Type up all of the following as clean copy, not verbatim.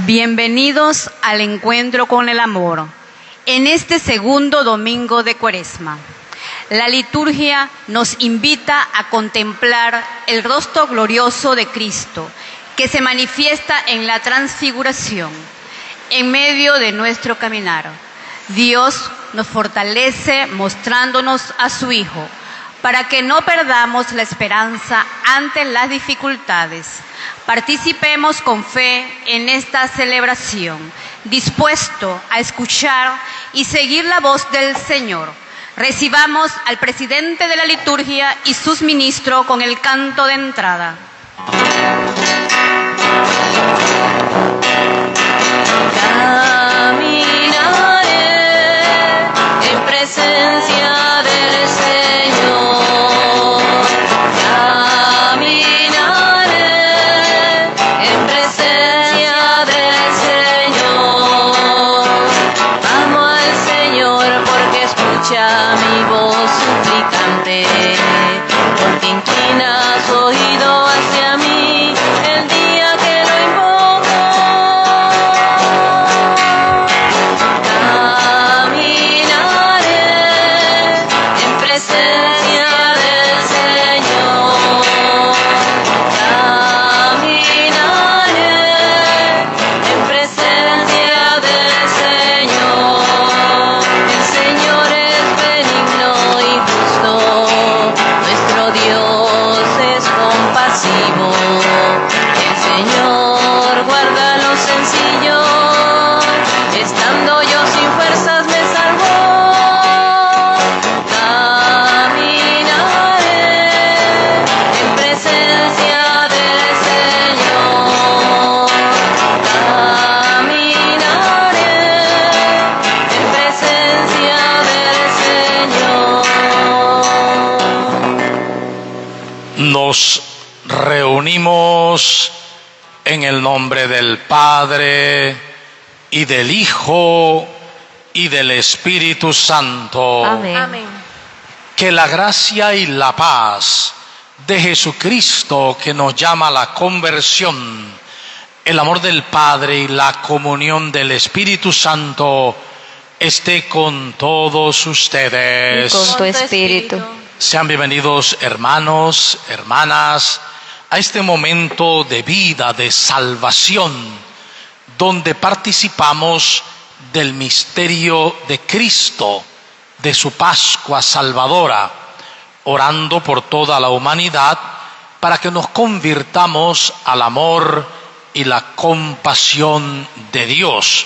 Bienvenidos al encuentro con el amor, en este segundo domingo de Cuaresma. La liturgia nos invita a contemplar el rostro glorioso de Cristo, que se manifiesta en la transfiguración, en medio de nuestro caminar. Dios nos fortalece mostrándonos a su Hijo, para que no perdamos la esperanza ante las dificultades. Participemos con fe en esta celebración, dispuesto a escuchar y seguir la voz del Señor. Recibamos al presidente de la liturgia y sus ministros con el canto de entrada. Caminaré en presencia del Señor. Caminaré en presencia del Señor. Amo al Señor porque escucha mi voz suplicante, porque inclina su oído hacia mí el día que lo invoco. Caminaré en presencia del Señor. Caminaré en presencia del Señor. El Señor es benigno y justo, nuestro Dios es compasivo. El Señor guarda a los sencillos, estando yo sin fuerzas me salvó. Caminaré en presencia del Señor. Caminaré en presencia del Señor. Nos reunimos en el nombre del Padre, y del Hijo, y del Espíritu Santo. Amén. Que la gracia y la paz de Jesucristo, que nos llama a la conversión, el amor del Padre y la comunión del Espíritu Santo, esté con todos ustedes. Y con tu espíritu. Sean bienvenidos, hermanos, hermanas, a este momento de vida, de salvación, donde participamos del misterio de Cristo, de su Pascua salvadora, orando por toda la humanidad para que nos convirtamos al amor y la compasión de Dios.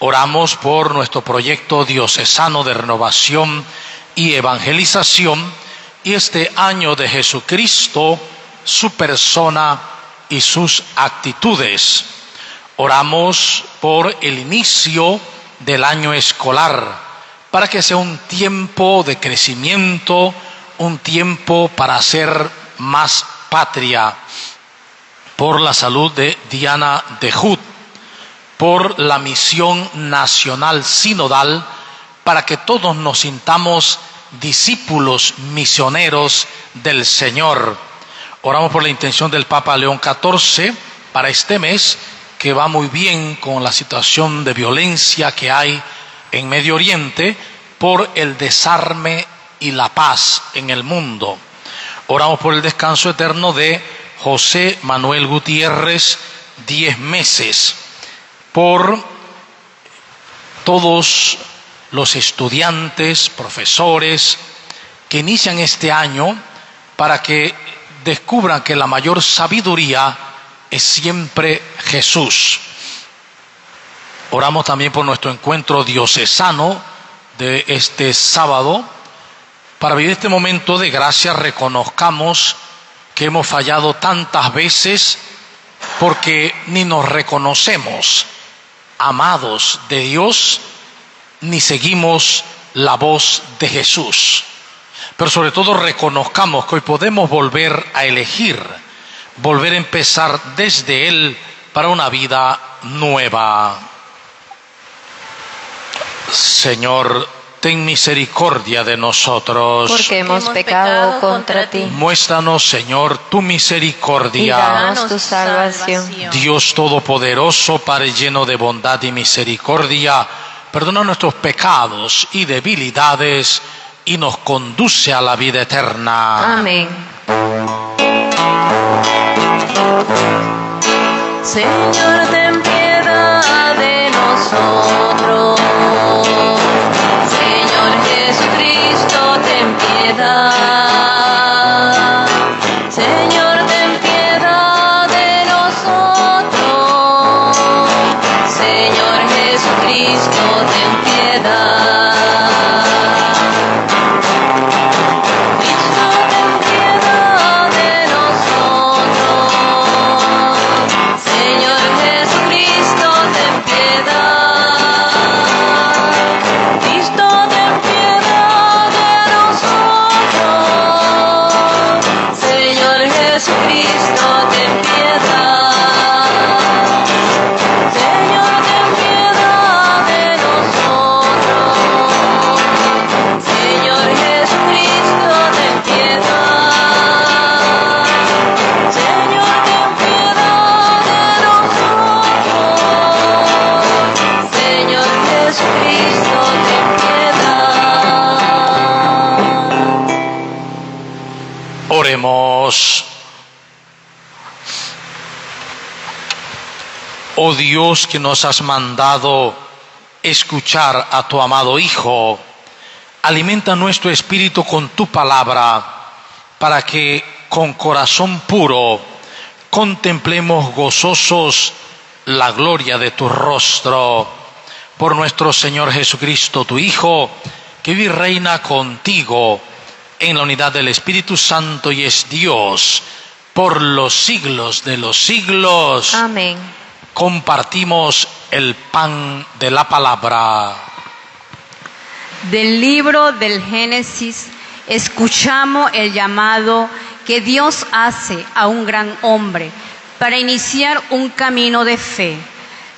Oramos por nuestro proyecto diocesano de renovación y evangelización, y este año de Jesucristo, su persona y sus actitudes. Oramos por el inicio del año escolar, para que sea un tiempo de crecimiento, un tiempo para hacer más patria. Por la salud de Diana de Hood, por la misión nacional sinodal, para que todos nos sintamos discípulos misioneros del Señor. Oramos por la intención del Papa León XIV para este mes, que va muy bien con la situación de violencia que hay en Medio Oriente, por el desarme y la paz en el mundo. Oramos por el descanso eterno de José Manuel Gutiérrez, 10 meses, por todos los estudiantes, profesores que inician este año, para que descubran que la mayor sabiduría es siempre Jesús. Oramos también por nuestro encuentro diocesano de este sábado. Para vivir este momento de gracia, reconozcamos que hemos fallado tantas veces, porque ni nos reconocemos amados de Dios, ni seguimos la voz de Jesús. Pero sobre todo reconozcamos que hoy podemos volver a elegir, volver a empezar desde Él para una vida nueva. Señor, ten misericordia de nosotros. porque hemos pecado contra ti. Muéstranos, Señor, tu Y misericordia. danos tu salvación. Dios Todopoderoso, Padre lleno de bondad y misericordia, perdona nuestros pecados y debilidades y nos conduce a la vida eterna. Amén. Señor, ten piedad de nosotros. Señor Jesucristo, ten piedad. Señor, ten piedad de nosotros. Señor Jesucristo, ten piedad. Cristo, ten piedad de nosotros. Señor Jesucristo, ten piedad. Cristo, ten piedad de nosotros. Señor Jesucristo, ten piedad. Señor, ten piedad de nosotros. Señor Jesucristo, ten piedad. Señor, ten piedad de nosotros. Señor Jesucristo, ten piedad. Oremos. Oh Dios, que nos has mandado escuchar a tu amado Hijo, alimenta nuestro espíritu con tu palabra, para que con corazón puro contemplemos gozosos la gloria de tu rostro. Por nuestro Señor Jesucristo, tu Hijo, que vive y reina contigo en la unidad del Espíritu Santo y es Dios por los siglos de los siglos. Amén. Compartimos el pan de la palabra. Del libro del Génesis escuchamos el llamado que Dios hace a un gran hombre para iniciar un camino de fe.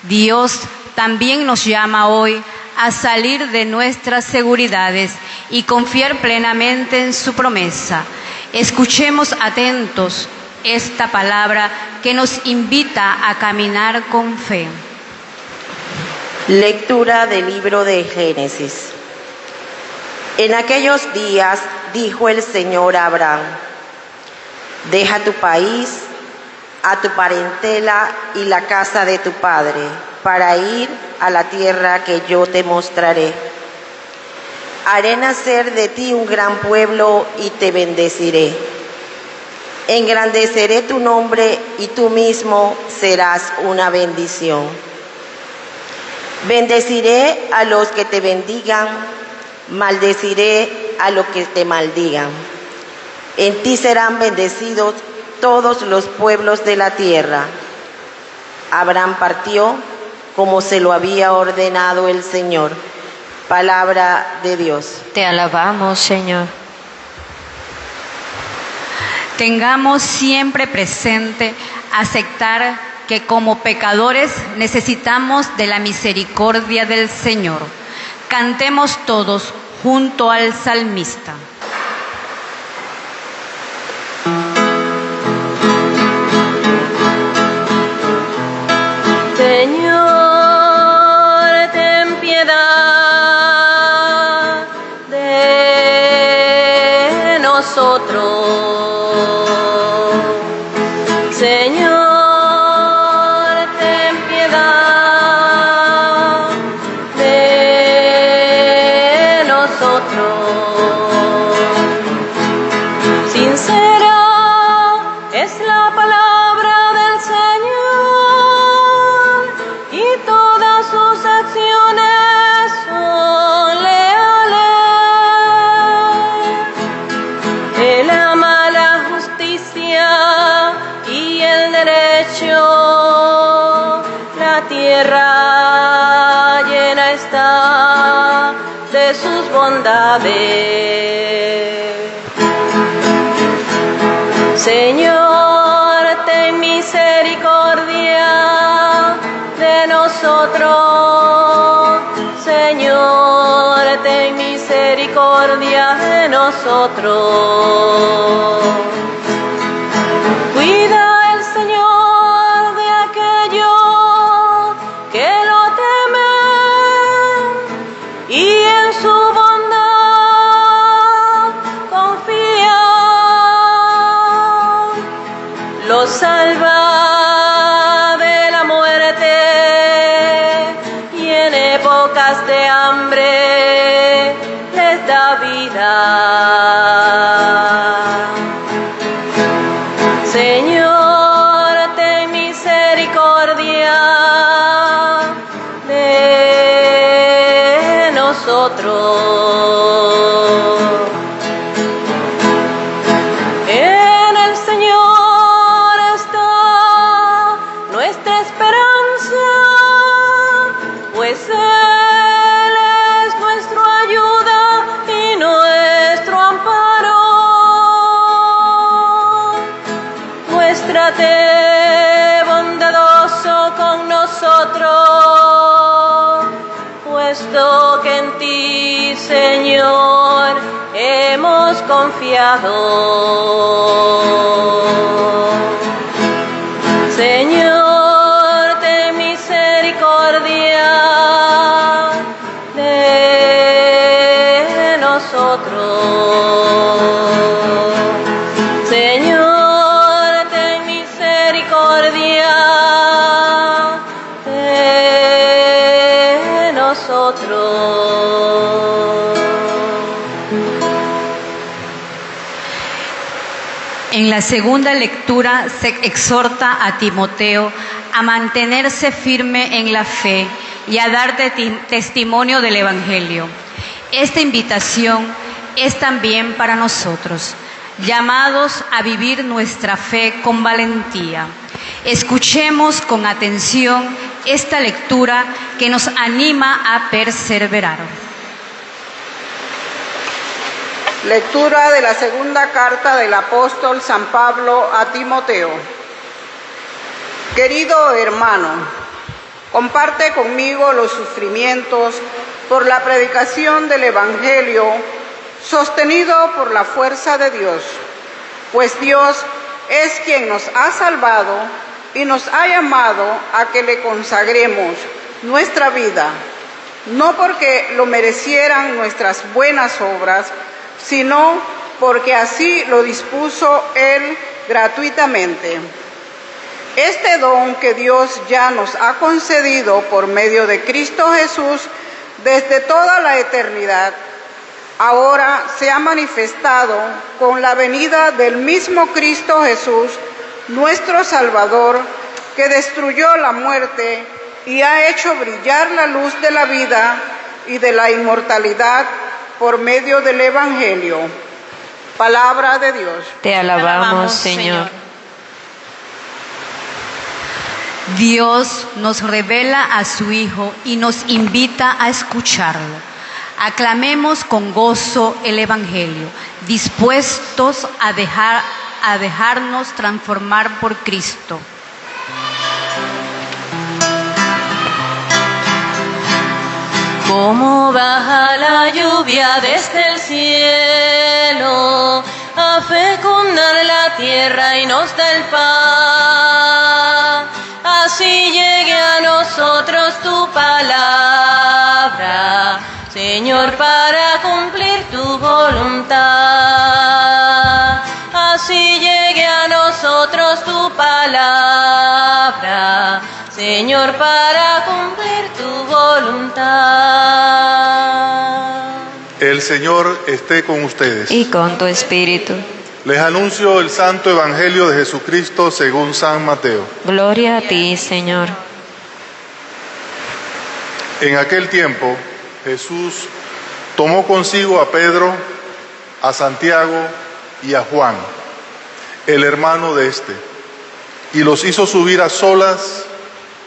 Dios también nos llama hoy a salir de nuestras seguridades y confiar plenamente en su promesa. Escuchemos atentos esta palabra que nos invita a caminar con fe. Lectura del libro de Génesis. En aquellos días dijo el Señor a Abraham: deja tu país, a tu parentela y la casa de tu padre, para ir a la tierra que yo te mostraré. Haré nacer de ti un gran pueblo y te bendeciré. Engrandeceré tu nombre y tú mismo serás una bendición. Bendeciré a los que te bendigan, maldeciré a los que te maldigan. En ti serán bendecidos todos los pueblos de la tierra. Abraham partió como se lo había ordenado el Señor. Palabra de Dios. Te alabamos, Señor. Tengamos siempre presente aceptar que como pecadores necesitamos de la misericordia del Señor. Cantemos todos junto al salmista. Señor, ten piedad de nosotros. Señor, ten piedad de nosotros. Sincera es la palabra del Señor y todas sus acciones son leales. Él ama la justicia y el derecho. La tierra llena está de sus bondades. Señor, ten misericordia de nosotros. Señor, ten misericordia nosotros. Cuida el Señor de aquellos que lo temen y en su bondad confían. Los salva de la muerte y en épocas de hambre les da vida. Señor, ten misericordia de nosotros. En el Señor está nuestra esperanza, pues Él es nuestra ayuda y nuestro amparo. Muéstrate bondadoso con nosotros, puesto que en ti, Señor, hemos confiado. Señor, ten misericordia de nosotros. Señor, ten misericordia de nosotros. En la segunda lectura se exhorta a Timoteo a mantenerse firme en la fe y a dar testimonio del Evangelio. Esta invitación es también para nosotros, llamados a vivir nuestra fe con valentía. Escuchemos con atención esta lectura que nos anima a perseverar. Lectura de la segunda carta del apóstol San Pablo a Timoteo. Querido hermano, comparte conmigo los sufrimientos por la predicación del Evangelio, sostenido por la fuerza de Dios, pues Dios es quien nos ha salvado y nos ha llamado a que le consagremos nuestra vida, no porque lo merecieran nuestras buenas obras, sino porque así lo dispuso Él gratuitamente. Este don que Dios ya nos ha concedido por medio de Cristo Jesús desde toda la eternidad, ahora se ha manifestado con la venida del mismo Cristo Jesús, nuestro Salvador, que destruyó la muerte y ha hecho brillar la luz de la vida y de la inmortalidad por medio del Evangelio. Palabra de Dios. Te alabamos, Señor. Dios nos revela a su Hijo y nos invita a escucharlo. Aclamemos con gozo el Evangelio, dispuestos a dejarnos transformar por Cristo. Como baja la lluvia desde el cielo a fecundar la tierra y nos da el pan, así llegue a nosotros tu palabra, Señor, para cumplir tu voluntad. Así llegue a nosotros tu palabra, Señor, para cumplir tu voluntad. El Señor esté con ustedes. Y con tu espíritu. Les anuncio el Santo Evangelio de Jesucristo según San Mateo. Gloria a ti, Señor. En aquel tiempo, Jesús tomó consigo a Pedro, a Santiago y a Juan, el hermano de este, y los hizo subir a solas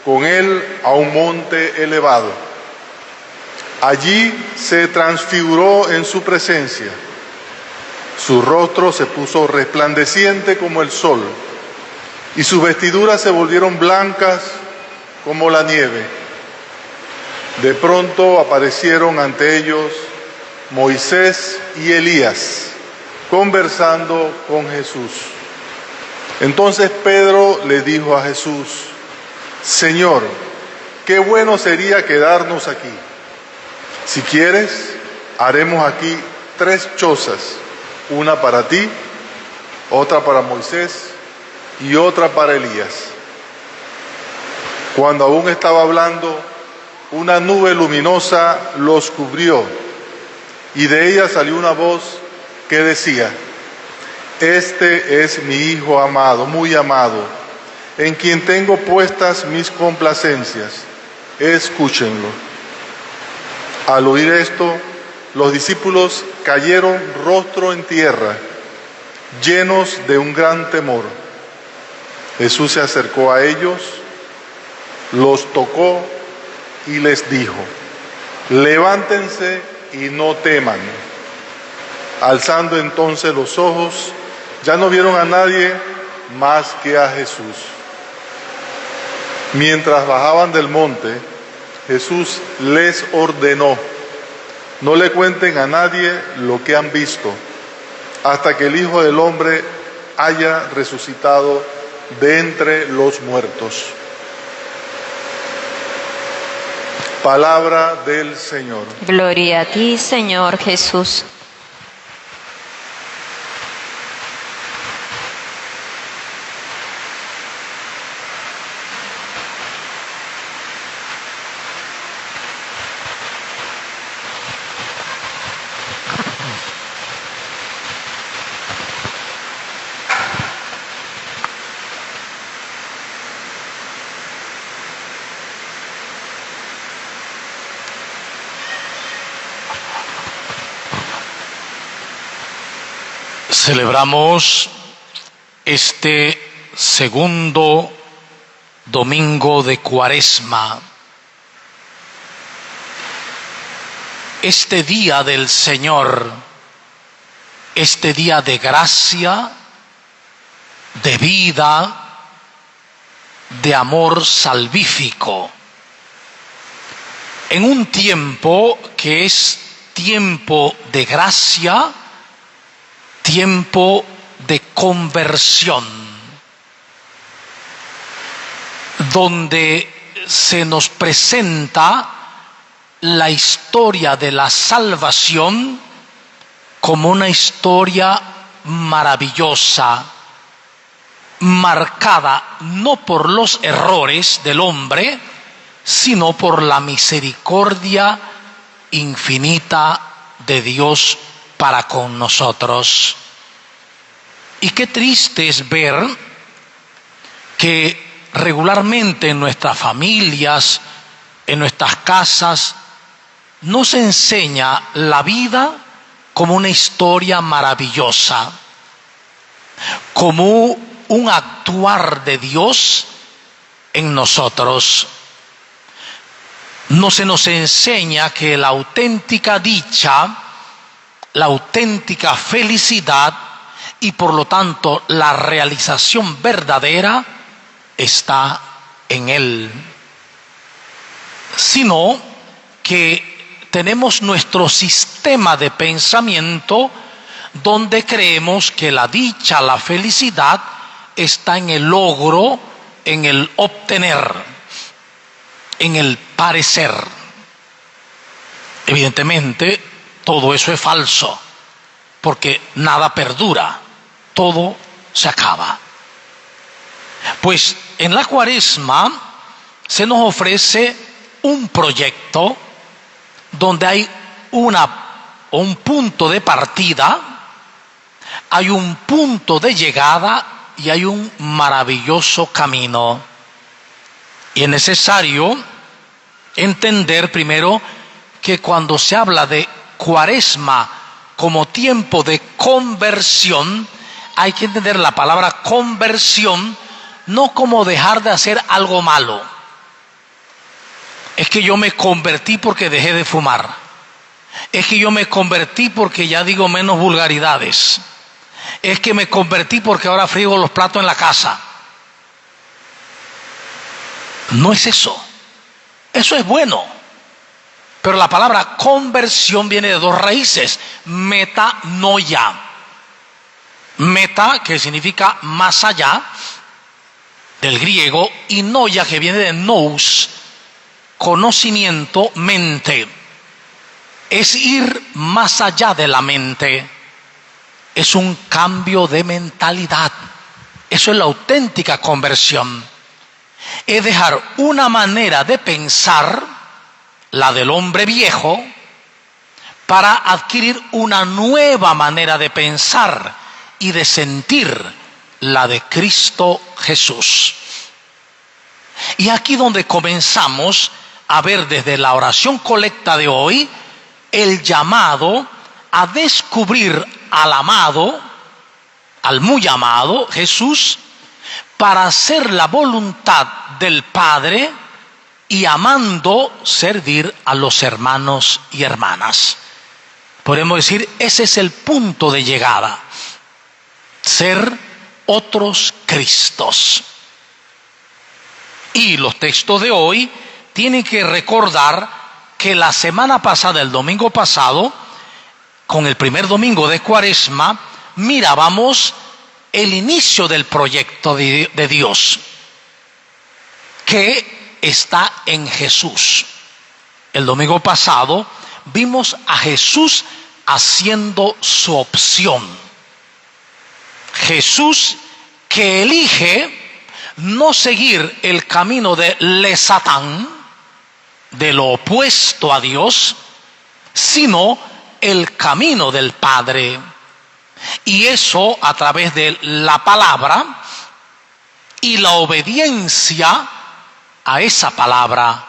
con él a un monte elevado. Allí se transfiguró en su presencia. Su rostro se puso resplandeciente como el sol, y sus vestiduras se volvieron blancas como la nieve. De pronto aparecieron ante ellos Moisés y Elías, conversando con Jesús. Entonces Pedro le dijo a Jesús: Señor, qué bueno sería quedarnos aquí. Si quieres, haremos aquí 3 chozas, una para ti, otra para Moisés y otra para Elías. Cuando aún estaba hablando, una nube luminosa los cubrió, y de ella salió una voz que decía: Este es mi Hijo amado, muy amado, en quien tengo puestas mis complacencias. Escúchenlo. Al oír esto, los discípulos cayeron rostro en tierra, llenos de un gran temor. Jesús se acercó a ellos, los tocó y les dijo: Levántense y no teman. Alzando entonces los ojos, ya no vieron a nadie más que a Jesús. Mientras bajaban del monte, Jesús les ordenó: no le cuenten a nadie lo que han visto, hasta que el Hijo del Hombre haya resucitado de entre los muertos. Palabra del Señor. Gloria a ti, Señor Jesús. Celebramos este segundo domingo de Cuaresma, este día del Señor, este día de gracia, de vida, de amor salvífico, en un tiempo que es tiempo de gracia, tiempo de conversión, donde se nos presenta la historia de la salvación como una historia maravillosa, marcada no por los errores del hombre, sino por la misericordia infinita de Dios para con nosotros. Y qué triste es ver que regularmente en nuestras familias, en nuestras casas, no se enseña la vida como una historia maravillosa, como un actuar de Dios en nosotros. No se nos enseña que la auténtica dicha, la auténtica felicidad y por lo tanto la realización verdadera está en Él, sino que tenemos nuestro sistema de pensamiento donde creemos que la dicha, la felicidad está en el logro, en el obtener, en el parecer. Evidentemente, todo eso es falso, porque nada perdura, todo se acaba. Pues en la Cuaresma se nos ofrece un proyecto donde hay un punto de partida, hay un punto de llegada y hay un maravilloso camino. Y es necesario entender primero que cuando se habla de Cuaresma como tiempo de conversión, hay que entender la palabra conversión no como dejar de hacer algo malo. Es que yo me convertí porque dejé de fumar. Es que yo me convertí porque ya digo menos vulgaridades. Es que me convertí porque ahora friego los platos en la casa. No es eso. Eso es bueno. Pero la palabra conversión viene de 2 raíces. Metanoia. Meta, que significa más allá, del griego, y noia, que viene de nous, conocimiento, mente. Es ir más allá de la mente. Es un cambio de mentalidad. Eso es la auténtica conversión. Es dejar una manera de pensar, la del hombre viejo, para adquirir una nueva manera de pensar y de sentir, la de Cristo Jesús. Y aquí donde comenzamos a ver desde la oración colecta de hoy el llamado a descubrir al amado, al muy amado Jesús, para hacer la voluntad del Padre y amando servir a los hermanos y hermanas. Podemos decir, ese es el punto de llegada, ser otros Cristos. Y los textos de hoy tienen que recordar que la semana pasada, el domingo pasado, con el primer domingo de Cuaresma, mirábamos el inicio del proyecto de Dios, que está en Jesús. El domingo pasado vimos a Jesús haciendo su opción. Jesús que elige no seguir el camino de Le Satán, de lo opuesto a Dios, sino el camino del Padre. Y eso a través de la palabra y la obediencia a esa palabra,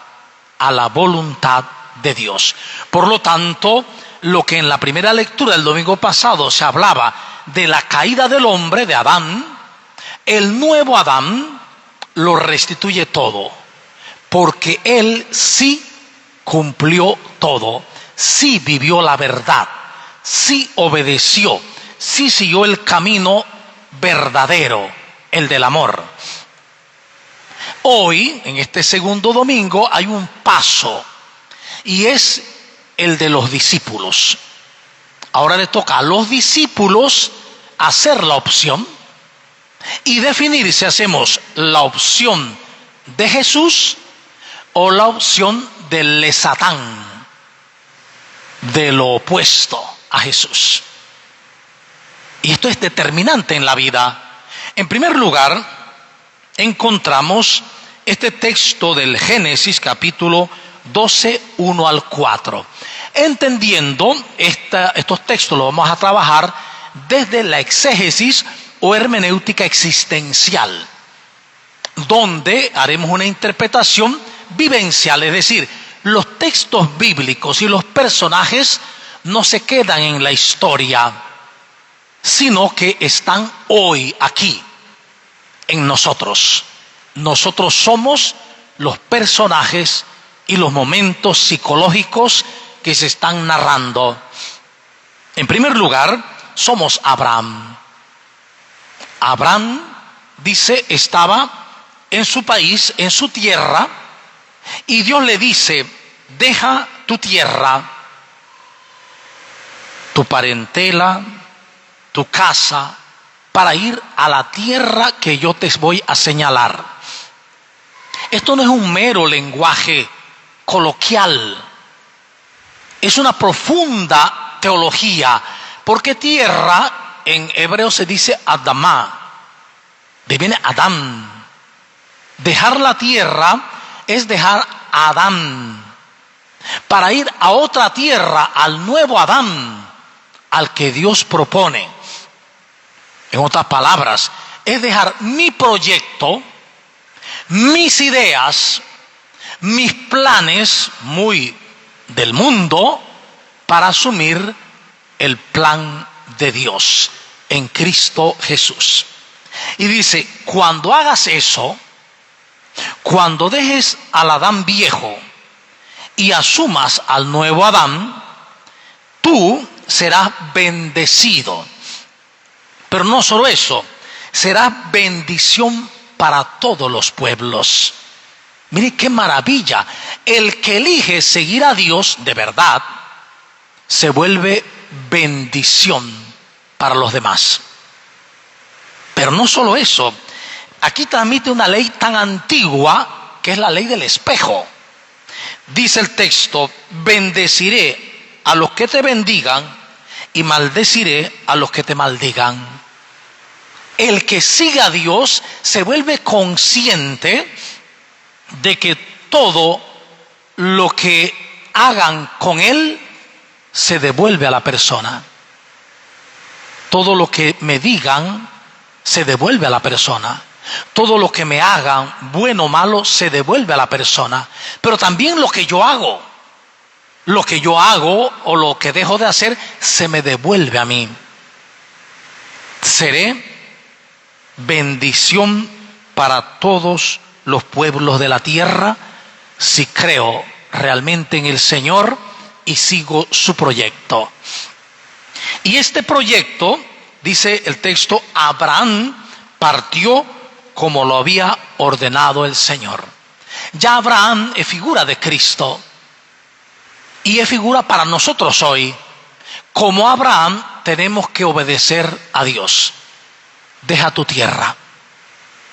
a la voluntad de Dios. Por lo tanto, lo que en la primera lectura del domingo pasado se hablaba de la caída del hombre, de Adán, el nuevo Adán lo restituye todo, porque él sí cumplió todo, sí vivió la verdad, sí obedeció, sí siguió el camino verdadero, el del amor. Hoy, en este segundo domingo, hay un paso, y es el de los discípulos. Ahora le toca a los discípulos hacer la opción y definir si hacemos la opción de Jesús o la opción del Satán, de lo opuesto a Jesús. Y esto es determinante en la vida. En primer lugar, encontramos este texto del Génesis capítulo 12, 1 al 4. Entendiendo estos textos, los vamos a trabajar desde la exégesis o hermenéutica existencial, donde haremos una interpretación vivencial, es decir, los textos bíblicos y los personajes no se quedan en la historia, sino que están hoy aquí, en nosotros. Nosotros somos los personajes y los momentos psicológicos que se están narrando. En primer lugar, somos Abraham. Abraham, dice, estaba en su país, en su tierra, y Dios le dice, deja tu tierra, tu parentela, tu casa, para ir a la tierra que yo te voy a señalar. Esto no es un mero lenguaje coloquial, es una profunda teología, porque tierra en hebreo se dice Adamá, de viene Adán. Dejar la tierra es dejar a Adán, para ir a otra tierra, al nuevo Adán, al que Dios propone. En otras palabras, es dejar mi proyecto, mis ideas, mis planes muy del mundo, para asumir el plan de Dios en Cristo Jesús. Y dice, cuando hagas eso, cuando dejes al Adán viejo y asumas al nuevo Adán, tú serás bendecido. Pero no solo eso, serás bendición para todos los pueblos. Mire qué maravilla. El que elige seguir a Dios de verdad se vuelve bendición para los demás. Pero no solo eso, aquí transmite una ley tan antigua que es la ley del espejo. Dice el texto: bendeciré a los que te bendigan y maldeciré a los que te maldigan. El que sigue a Dios se vuelve consciente de que todo lo que hagan con él se devuelve a la persona. Todo lo que me digan se devuelve a la persona. Todo lo que me hagan, bueno o malo, se devuelve a la persona. Pero también lo que yo hago o lo que dejo de hacer, se me devuelve a mí. Seré bendición para todos los pueblos de la tierra si creo realmente en el Señor y sigo su proyecto. Y este proyecto, dice el texto, Abraham partió como lo había ordenado el Señor. Ya Abraham es figura de Cristo y es figura para nosotros hoy. Como Abraham tenemos que obedecer a Dios. Deja tu tierra,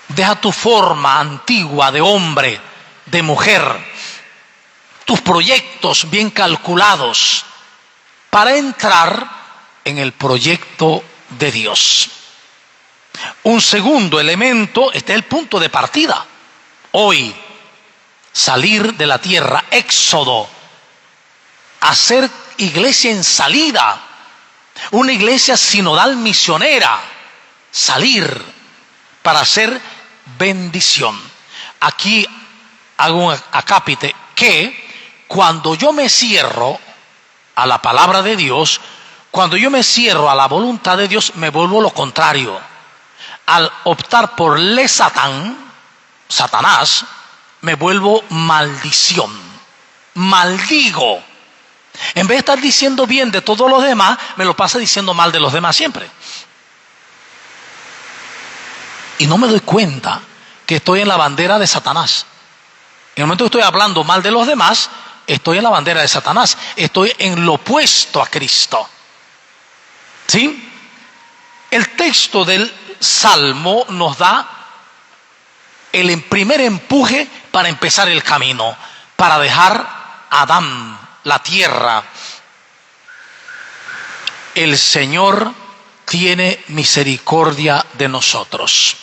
deja tu forma antigua de hombre, de mujer, tus proyectos bien calculados para entrar en el proyecto de Dios. Un segundo elemento, este es el punto de partida. Hoy, salir de la tierra, éxodo, hacer iglesia en salida, una iglesia sinodal misionera, salir para hacer bendición. Aquí hago un acápite que cuando yo me cierro a la palabra de Dios, cuando yo me cierro a la voluntad de Dios, me vuelvo lo contrario. Al optar por Satanás, me vuelvo maldición. Maldigo. En vez de estar diciendo bien de todos los demás, me lo pasa diciendo mal de los demás siempre. Y no me doy cuenta que estoy en la bandera de Satanás. En el momento que estoy hablando mal de los demás, estoy en la bandera de Satanás. Estoy en lo opuesto a Cristo. ¿Sí? El texto del Salmo nos da el primer empuje para empezar el camino, para dejar a Adán, la tierra. El Señor tiene misericordia de nosotros,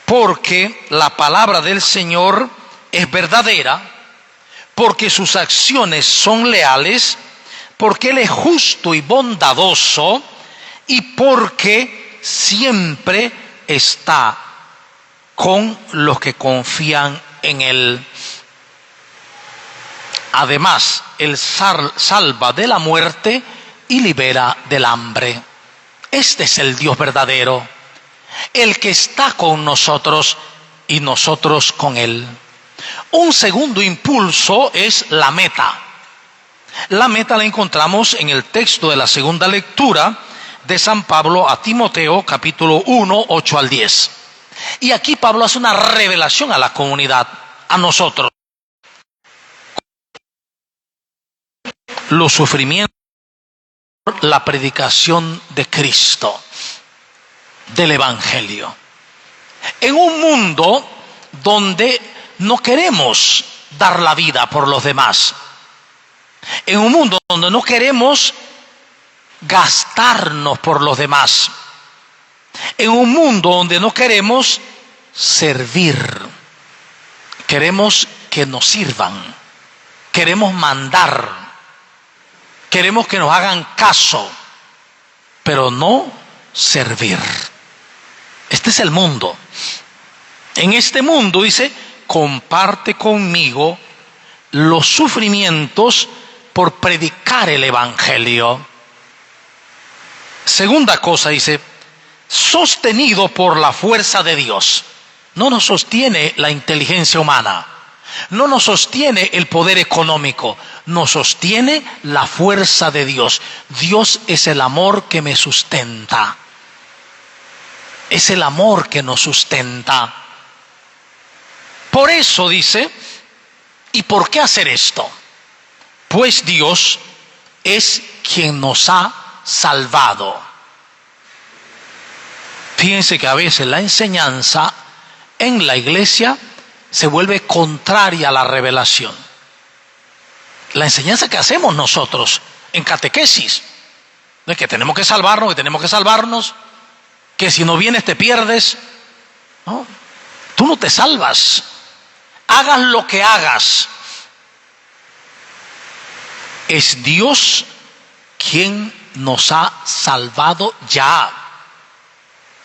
porque la palabra del Señor es verdadera, porque sus acciones son leales, porque Él es justo y bondadoso, y porque siempre está con los que confían en Él. Además, Él salva de la muerte y libera del hambre. Este es el Dios verdadero, el que está con nosotros y nosotros con Él. Un segundo impulso es la meta. La meta la encontramos en el texto de la segunda lectura de San Pablo a Timoteo, capítulo 1, 8 al 10. Y aquí Pablo hace una revelación a la comunidad, a nosotros. Los sufrimientos, la predicación de Cristo, del Evangelio. En un mundo donde no queremos dar la vida por los demás. En un mundo donde no queremos gastarnos por los demás. En un mundo donde no queremos servir. Queremos que nos sirvan. Queremos mandar. Queremos que nos hagan caso. Pero no servir. Este es el mundo. En este mundo dice, comparte conmigo los sufrimientos por predicar el Evangelio. Segunda cosa dice, sostenido por la fuerza de Dios. No nos sostiene la inteligencia humana, no nos sostiene el poder económico, nos sostiene la fuerza de Dios. Dios es el amor que me sustenta. Es el amor que nos sustenta. Por eso dice, ¿y por qué hacer esto? Pues Dios es quien nos ha salvado. Fíjense que a veces la enseñanza en la iglesia se vuelve contraria a la revelación. La enseñanza que hacemos nosotros en catequesis, de que tenemos que salvarnos, que si no vienes te pierdes. No, tú no te salvas. Hagas lo que hagas. Es Dios quien nos ha salvado ya.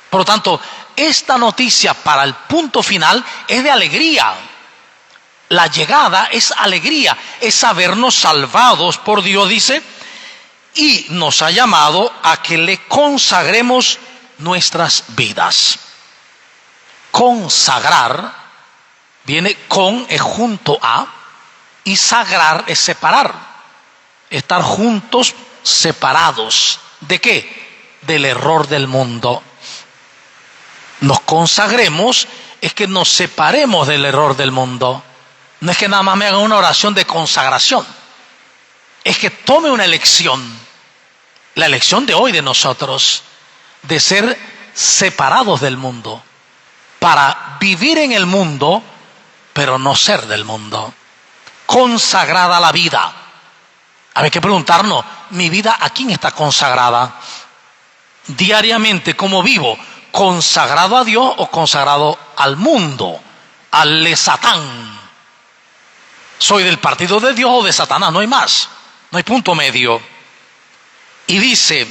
Por lo tanto, esta noticia para el punto final es de alegría. La llegada es alegría, es sabernos salvados por Dios, dice, y nos ha llamado a que le consagremos nuestras vidas. Consagrar viene con, es junto a, y sagrar es separar. Estar juntos, separados. ¿De qué? Del error del mundo. Nos consagremos es que nos separemos del error del mundo. No es que nada más me haga una oración de consagración. Es que tome una elección. La elección de hoy de nosotros, de ser separados del mundo, para vivir en el mundo, pero no ser del mundo. Consagrada la vida. Hay que preguntarnos, ¿mi vida a quién está consagrada? Diariamente, ¿cómo vivo? ¿Consagrado a Dios o consagrado al mundo? Al Satán. ¿Soy del partido de Dios o de Satanás? No hay más. No hay punto medio. Y dice,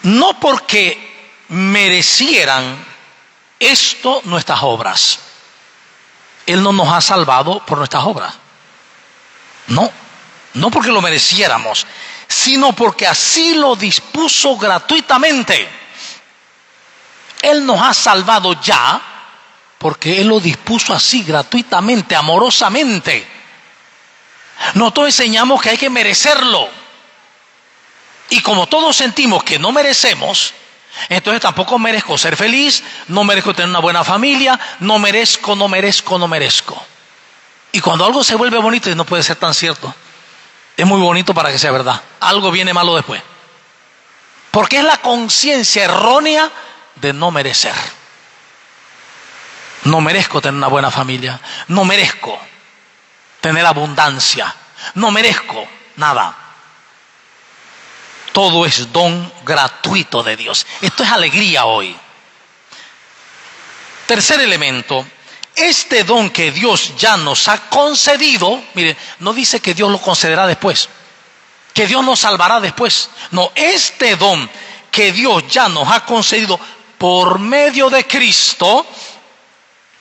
no porque merecieran esto nuestras obras. Él no nos ha salvado por nuestras obras. No porque lo mereciéramos, sino porque así lo dispuso gratuitamente. Él nos ha salvado ya porque Él lo dispuso así, gratuitamente, amorosamente. Nosotros enseñamos que hay que merecerlo. Y como todos sentimos que no merecemos, entonces tampoco merezco ser feliz, no merezco tener una buena familia, no merezco. Y cuando algo se vuelve bonito, y no puede ser tan cierto, es muy bonito para que sea verdad. Algo viene malo después. Porque es la conciencia errónea de no merecer. No merezco tener una buena familia, no merezco tener abundancia, no merezco nada. Todo es don gratuito de Dios. Esto es alegría hoy. Tercer elemento, este don que Dios ya nos ha concedido, mire, no dice que Dios lo concederá después, que Dios nos salvará después. No, este don que Dios ya nos ha concedido por medio de Cristo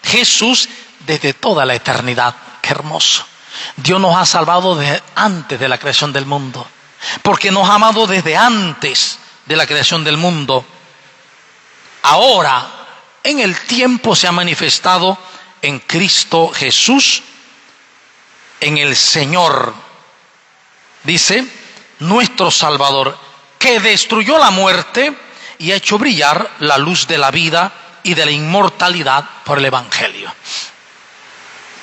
Jesús desde toda la eternidad. Qué hermoso. Dios nos ha salvado desde antes de la creación del mundo, porque nos ha amado desde antes de la creación del mundo. Ahora, en el tiempo se ha manifestado en Cristo Jesús, en el Señor, dice, nuestro Salvador, que destruyó la muerte y ha hecho brillar la luz de la vida y de la inmortalidad por el Evangelio.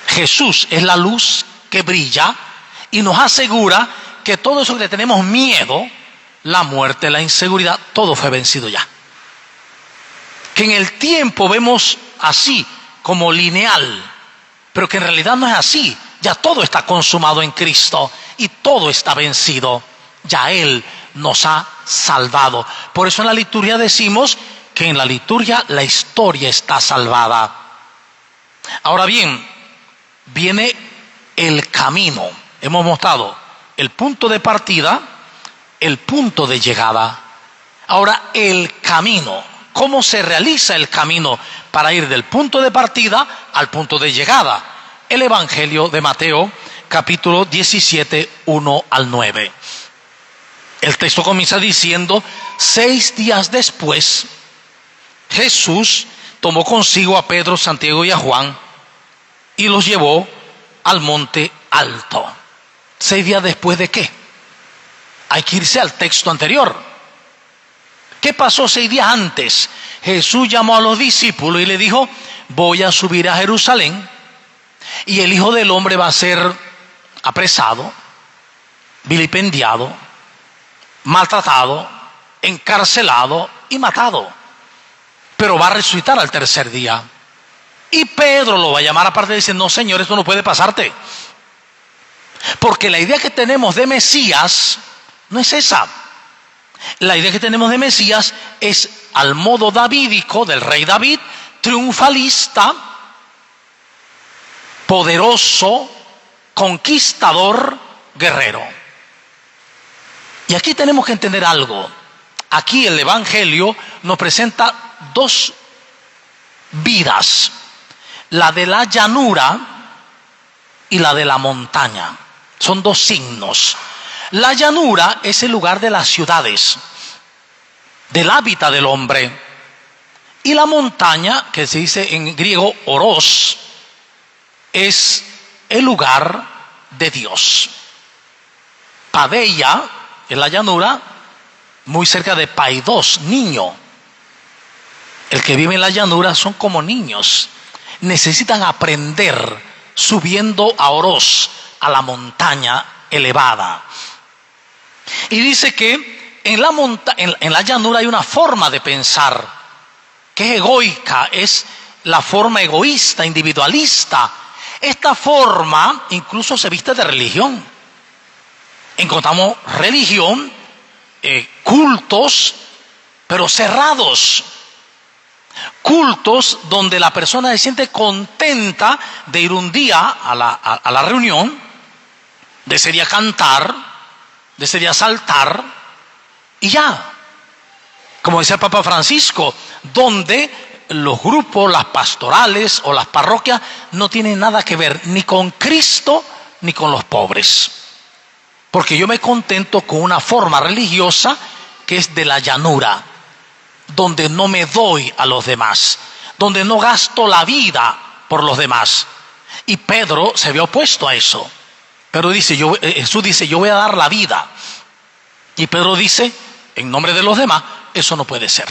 Jesús es la luz que brilla y nos asegura que todo eso que le tenemos miedo, la muerte, la inseguridad, todo fue vencido ya. Que en el tiempo vemos así, como lineal, pero que en realidad no es así. Ya todo está consumado en Cristo y todo está vencido. Ya Él nos ha salvado. Por eso en la liturgia decimos que en la liturgia la historia está salvada. Ahora bien, viene el camino. Hemos mostrado el punto de partida, el punto de llegada. Ahora el camino. ¿Cómo se realiza el camino para ir del punto de partida al punto de llegada? El Evangelio de Mateo, capítulo 17, 1 al 9. El texto comienza diciendo, 6 días después, Jesús tomó consigo a Pedro, Santiago y a Juan y los llevó al monte alto. 6 días después de qué? Hay que irse al texto anterior. ¿Qué pasó 6 días antes? Jesús llamó a los discípulos y le dijo, voy a subir a Jerusalén y el Hijo del Hombre va a ser apresado, vilipendiado, maltratado, encarcelado y matado. pero va a resucitar al tercer día. Y Pedro lo va a llamar aparte y dice, no Señor, esto no puede pasarte. Porque la idea que tenemos de Mesías no es esa. La idea que tenemos de Mesías es al modo davídico del rey David, triunfalista, poderoso, conquistador, guerrero. Y aquí tenemos que entender algo. Aquí el Evangelio nos presenta dos vidas, la de la llanura y la de la montaña. Son dos signos. La llanura es el lugar de las ciudades, del hábitat del hombre. Y la montaña, que se dice en griego oros, es el lugar de Dios. Padeia, en la llanura, muy cerca de Paidos, niño. El que vive en la llanura son como niños. Necesitan aprender subiendo a Oros, a la montaña elevada. Y dice que en la llanura hay una forma de pensar que es egoica, es la forma egoísta, individualista. Esta forma incluso se viste de religión. Encontramos religión, cultos, pero cerrados. Cultos donde la persona se siente contenta de ir un día a la reunión, de ese día cantar, de ese día saltar, y ya. Como decía el Papa Francisco, donde los grupos, las pastorales o las parroquias no tienen nada que ver ni con Cristo ni con los pobres. Porque yo me contento con una forma religiosa que es de la llanura, donde no me doy a los demás, donde no gasto la vida por los demás. Y Pedro se había opuesto a eso. Pero Jesús dice, yo voy a dar la vida. Y Pedro dice, en nombre de los demás, eso no puede ser.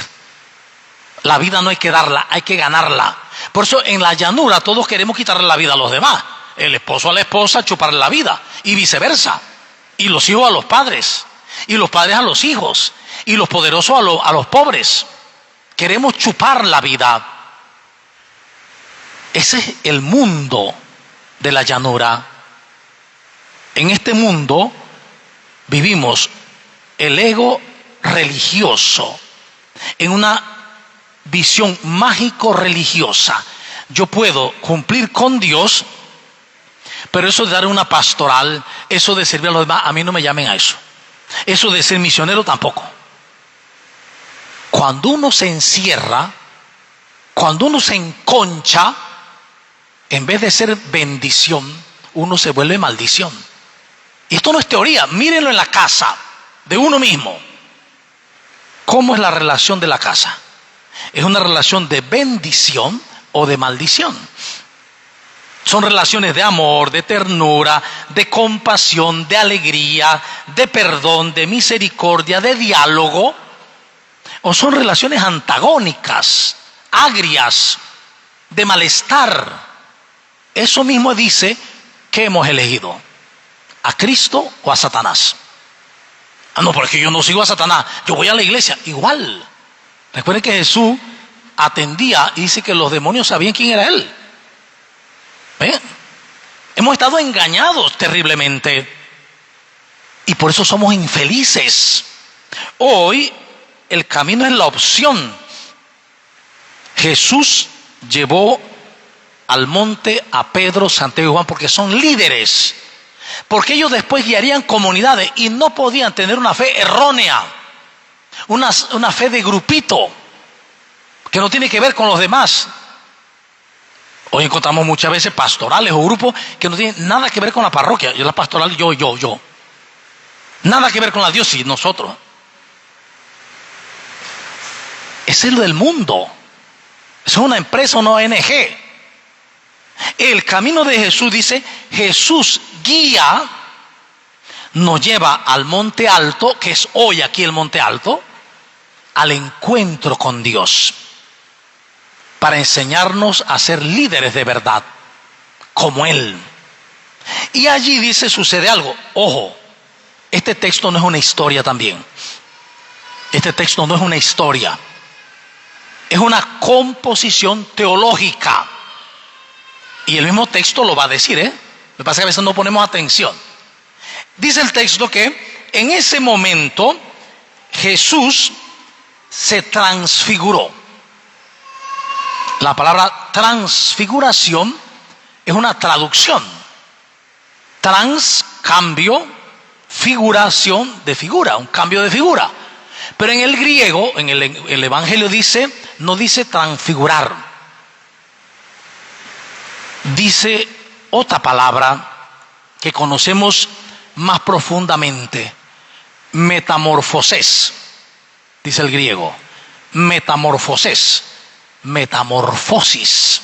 La vida no hay que darla, hay que ganarla. Por eso en la llanura todos queremos quitarle la vida a los demás. El esposo a la esposa, chuparle la vida, y viceversa. Y los hijos a los padres, y los padres a los hijos, y los poderosos a los pobres. Queremos chupar la vida. Ese es el mundo de la llanura. En este mundo vivimos el ego religioso, en una visión mágico-religiosa. Yo puedo cumplir con Dios, pero eso de dar una pastoral, eso de servir a los demás, a mí no me llamen a eso. Eso de ser misionero tampoco. Cuando uno se encierra, cuando uno se enconcha, en vez de ser bendición, uno se vuelve maldición. Y esto no es teoría, mírenlo en la casa de uno mismo. ¿Cómo es la relación de la casa? ¿Es una relación de bendición o de maldición? Son relaciones de amor, de ternura, de compasión, de alegría, de perdón, de misericordia, de diálogo. ¿O son relaciones antagónicas, agrias, de malestar? Eso mismo dice que hemos elegido, ¿a Cristo o a Satanás? Ah, no, porque yo no sigo a Satanás, yo voy a la iglesia. Igual. Recuerden que Jesús atendía y dice que los demonios sabían quién era Él. ¿Ven? Hemos estado engañados terriblemente y por eso somos infelices. Hoy el camino es la opción. Jesús llevó al monte a Pedro, Santiago y Juan porque son líderes. Porque ellos después guiarían comunidades y no podían tener una fe errónea, una fe de grupito, que no tiene que ver con los demás. Hoy encontramos muchas veces pastorales o grupos que no tienen nada que ver con la parroquia. Yo la pastoral, yo. Nada que ver con la diócesis, nosotros. Ese es lo del mundo. Eso es una empresa, una ONG. El camino de Jesús dice, Jesús guía, nos lleva al monte alto, que es hoy aquí el monte alto, al encuentro con Dios, para enseñarnos a ser líderes de verdad, como Él. Y allí dice, sucede algo. Ojo, este texto no es una historia también. Este texto no es una historia. Es una composición teológica. Y el mismo texto lo va a decir, Lo que pasa es que a veces no ponemos atención. Dice el texto que en ese momento Jesús se transfiguró. La palabra transfiguración es una traducción. Trans, cambio, figuración de figura, un cambio de figura. Pero en el griego, en el Evangelio no dice transfigurar. Dice otra palabra que conocemos más profundamente, metamorfoses, dice el griego, metamorfoses, metamorfosis.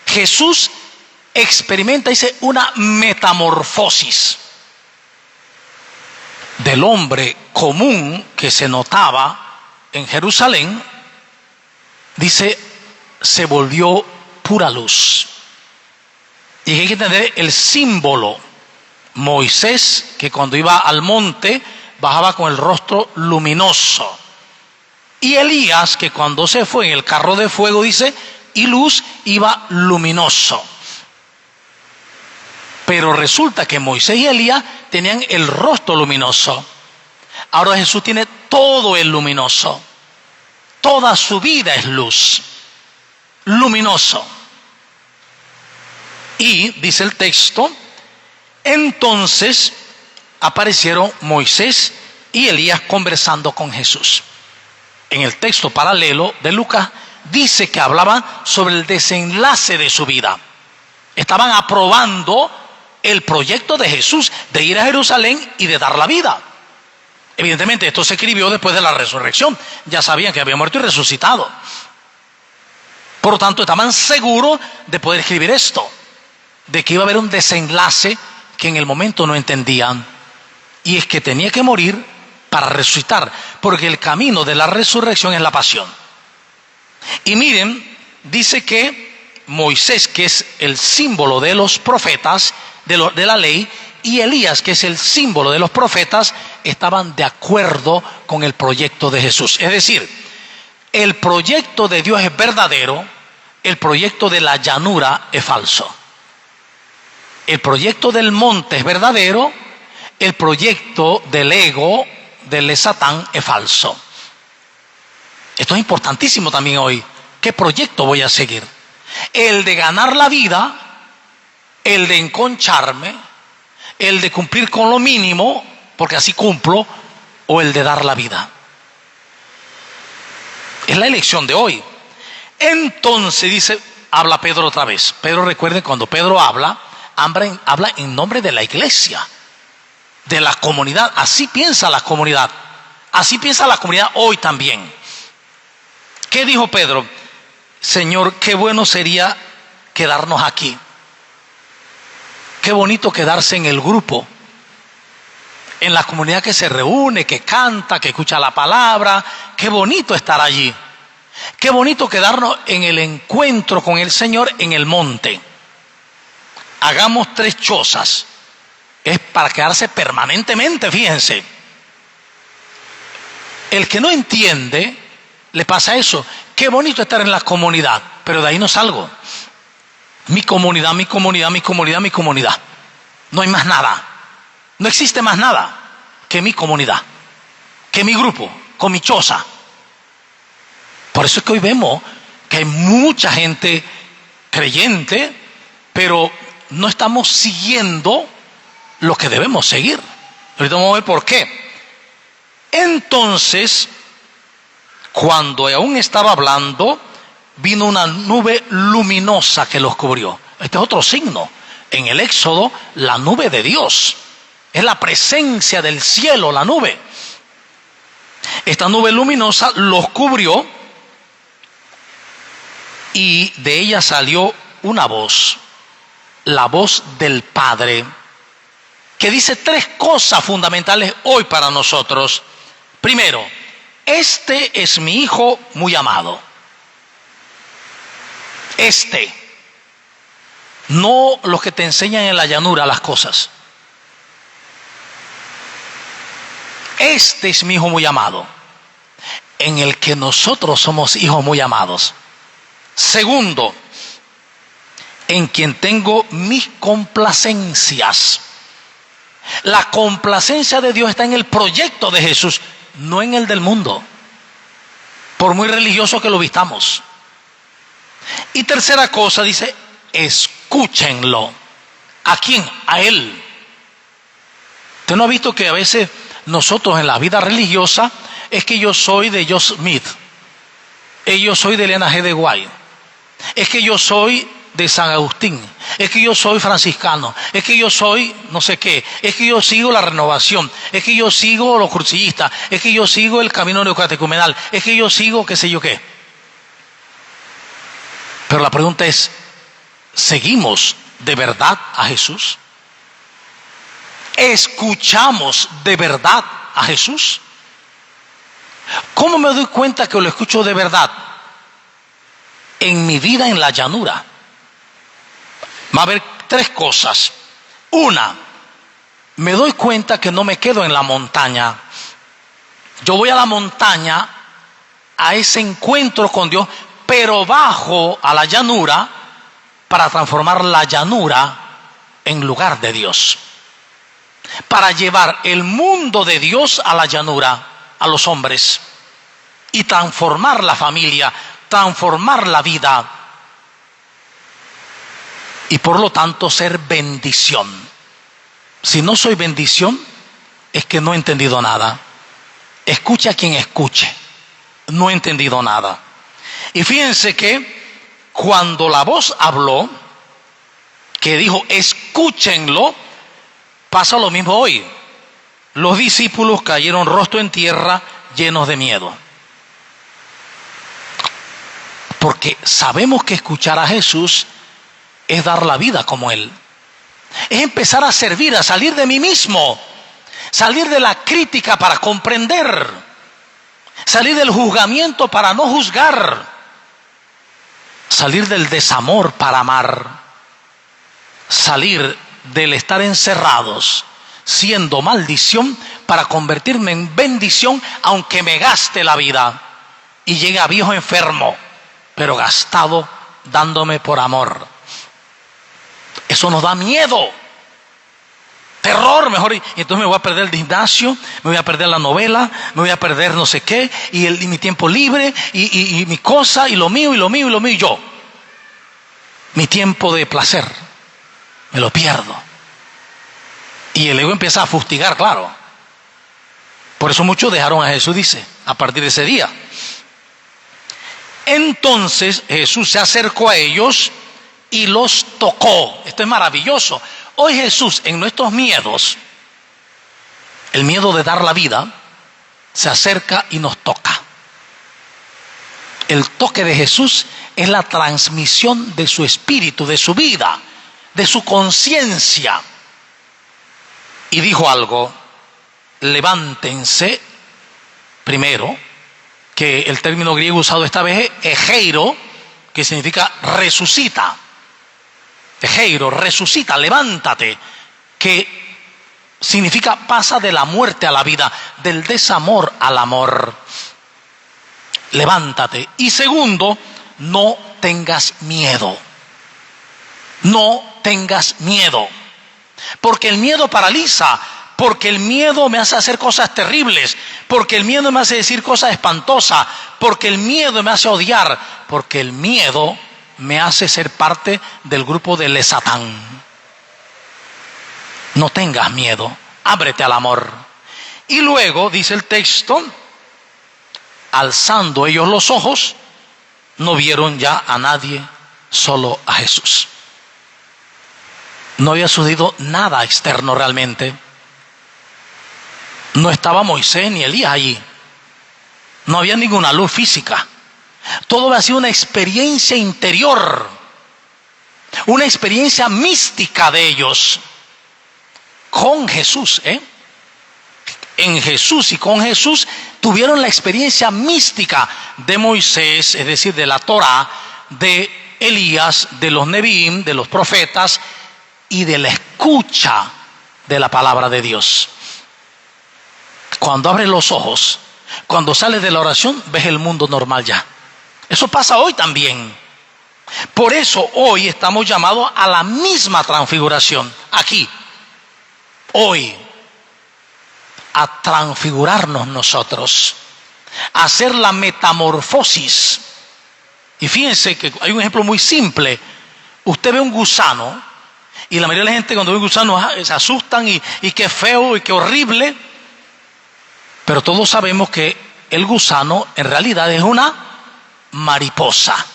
Jesús experimenta, dice, una metamorfosis del hombre común que se notaba en Jerusalén, dice, se volvió pura luz. Y hay que entender el símbolo. Moisés, que cuando iba al monte bajaba con el rostro luminoso, y Elías, que cuando se fue en el carro de fuego, dice, y luz, iba luminoso. Pero resulta que Moisés y Elías tenían el rostro luminoso. Ahora Jesús tiene todo el luminoso. Toda su vida es luz, luminoso. Y dice el texto, entonces aparecieron Moisés y Elías conversando con Jesús. En el texto paralelo de Lucas dice que hablaban sobre el desenlace de su vida. Estaban aprobando el proyecto de Jesús de ir a Jerusalén y de dar la vida. Evidentemente esto se escribió después de la resurrección. Ya sabían que había muerto y resucitado. Por lo tanto, estaban seguros de poder escribir esto, de que iba a haber un desenlace que en el momento no entendían, y es que tenía que morir para resucitar, porque el camino de la resurrección es la pasión. Y miren, dice que Moisés, que es el símbolo de los profetas, de la ley, y Elías, que es el símbolo de los profetas, estaban de acuerdo con el proyecto de Jesús. Es decir, el proyecto de Dios es verdadero, el proyecto de la llanura es falso. El proyecto del monte es verdadero, el proyecto del ego, del Satán, es falso. Esto es importantísimo también hoy. ¿Qué proyecto voy a seguir? ¿El de ganar la vida, el de enconcharme, el de cumplir con lo mínimo, porque así cumplo, o el de dar la vida? Es la elección de hoy. Entonces dice, habla Pedro otra vez. Pedro, recuerden, cuando Pedro habla en nombre de la iglesia, de la comunidad. Así piensa la comunidad. Así piensa la comunidad hoy también. ¿Qué dijo Pedro? Señor, qué bueno sería quedarnos aquí. Qué bonito quedarse en el grupo, en la comunidad que se reúne, que canta, que escucha la palabra. Qué bonito estar allí. Qué bonito quedarnos en el encuentro con el Señor en el monte. Hagamos 3 chozas. Es para quedarse permanentemente, fíjense. El que no entiende, le pasa eso. Qué bonito estar en la comunidad, pero de ahí no salgo. Mi comunidad, mi comunidad, mi comunidad, mi comunidad. No hay más nada. No existe más nada que mi comunidad, que mi grupo, con mi choza. Por eso es que hoy vemos que hay mucha gente creyente, pero no estamos siguiendo lo que debemos seguir. Ahorita vamos a ver por qué. Entonces, cuando aún estaba hablando, vino una nube luminosa que los cubrió. Este es otro signo. En el Éxodo, la nube de Dios. Es la presencia del cielo, la nube. Esta nube luminosa los cubrió y de ella salió una voz, la voz del Padre, que dice 3 cosas fundamentales hoy para nosotros. Primero, este es mi Hijo muy amado. No los que te enseñan en la llanura las cosas. Este es mi Hijo muy amado. en el que nosotros somos hijos muy amados. Segundo, en quien tengo mis complacencias. La complacencia de Dios está en el proyecto de Jesús, no en el del mundo, por muy religioso que lo vistamos. Y tercera cosa, dice, escúchenlo. ¿A quién? A Él. ¿Usted no ha visto que a veces nosotros en la vida religiosa es que yo soy de John Smith, yo soy de Elena G. de White, es que yo soy de San Agustín, es que yo soy franciscano, es que yo soy no sé qué, es que yo sigo la renovación, es que yo sigo los crucillistas, es que yo sigo el camino neocatecumenal, es que yo sigo qué sé yo qué? Pero la pregunta es, ¿seguimos de verdad a Jesús? ¿Escuchamos de verdad a Jesús? ¿Cómo me doy cuenta que lo escucho de verdad? En mi vida en la llanura. Va a haber tres cosas. Una, me doy cuenta que no me quedo en la montaña. Yo voy a la montaña, a ese encuentro con Dios, pero bajo a la llanura para transformar la llanura en lugar de Dios. Para llevar el mundo de Dios a la llanura, a los hombres, y transformar la familia, transformar la vida, y por lo tanto ser bendición. Si no soy bendición, es que no he entendido nada. Escuche a quien escuche, no he entendido nada. Y fíjense que cuando la voz habló, que dijo escúchenlo, pasa lo mismo hoy. Los discípulos cayeron rostro en tierra, llenos de miedo. Porque sabemos que escuchar a Jesús es dar la vida como Él. Es empezar a servir, a salir de mí mismo, salir de la crítica para comprender, salir del juzgamiento para no juzgar, salir del desamor para amar, salir del estar encerrados siendo maldición para convertirme en bendición, aunque me gaste la vida y llegue a viejo enfermo, pero gastado dándome por amor. Eso nos da miedo, terror, mejor. Y entonces me voy a perder el gimnasio, me voy a perder la novela, me voy a perder no sé qué, y mi tiempo libre, y mi cosa, y lo mío, y lo mío, y lo mío, y yo. Mi tiempo de placer, me lo pierdo. Y el ego empieza a fustigar, claro. Por eso muchos dejaron a Jesús, dice, a partir de ese día. Entonces Jesús se acercó a ellos y los tocó. Esto es maravilloso. Hoy Jesús, en nuestros miedos, el miedo de dar la vida, se acerca y nos toca. El toque de Jesús es la transmisión de su espíritu, de su vida, de su conciencia. Y dijo algo: levántense. Primero, que el término griego usado esta vez es egeiro, que significa resucita. Egeiro, resucita, levántate, que significa pasa de la muerte a la vida, del desamor al amor. Levántate. Y segundo, no tengas miedo. No tengas miedo. Porque el miedo paraliza, porque el miedo me hace hacer cosas terribles, porque el miedo me hace decir cosas espantosas, porque el miedo me hace odiar, porque el miedo me hace ser parte del grupo de Satán. No tengas miedo, ábrete al amor. Y luego, dice el texto, alzando ellos los ojos, no vieron ya a nadie, solo a Jesús. No había sucedido nada externo realmente. No estaba Moisés ni Elías allí. No había ninguna luz física. Todo había sido una experiencia interior, una experiencia mística de ellos con Jesús. En Jesús y con Jesús tuvieron la experiencia mística de Moisés, es decir, de la Torá, de Elías, de los Neviim, de los profetas, y de la escucha de la palabra de Dios. Cuando abres los ojos, Cuando sales de la oración, ves el mundo normal ya. Eso pasa hoy también. Por eso hoy estamos llamados a la misma transfiguración. Aquí, hoy, a transfigurarnos nosotros, a hacer la metamorfosis. Y fíjense que hay un ejemplo muy simple. Usted ve un gusano, y la mayoría de la gente cuando ve un gusano se asustan y qué feo y qué horrible. Pero todos sabemos que el gusano en realidad es una mariposa.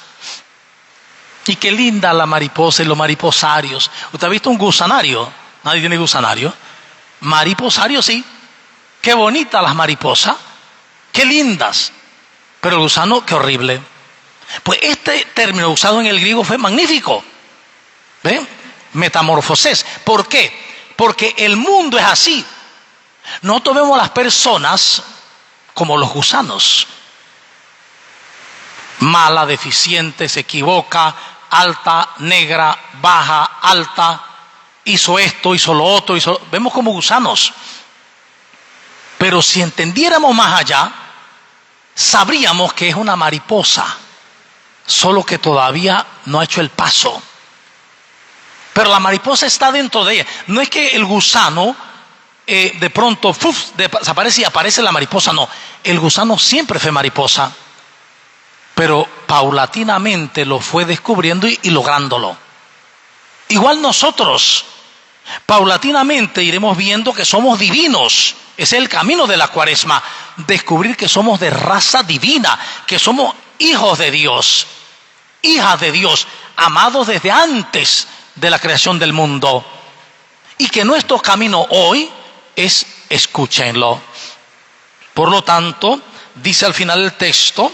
Y qué linda la mariposa y los mariposarios. ¿Usted ha visto un gusanario? Nadie tiene gusanario. Mariposario sí. Qué bonitas las mariposas. Qué lindas. Pero el gusano, qué horrible. Pues este término usado en el griego fue magnífico. ¿Ven? Metamorfosis. ¿Por qué? Porque el mundo es así. Nosotros vemos a las personas como los gusanos. Mala, deficiente, se equivoca, alta, negra, baja, alta, hizo esto, hizo lo otro, vemos como gusanos. Pero si entendiéramos más allá, sabríamos que es una mariposa, solo que todavía no ha hecho el paso. Pero la mariposa está dentro de ella. No es que el gusano de pronto desaparece y aparece la mariposa, no. El gusano siempre fue mariposa, pero paulatinamente lo fue descubriendo y lográndolo. Igual nosotros, paulatinamente iremos viendo que somos divinos. Ese es el camino de la Cuaresma, descubrir que somos de raza divina, que somos hijos de Dios, hijas de Dios, amados desde antes de la creación del mundo. Y que nuestro camino hoy es escúchenlo. Por lo tanto, dice al final del texto,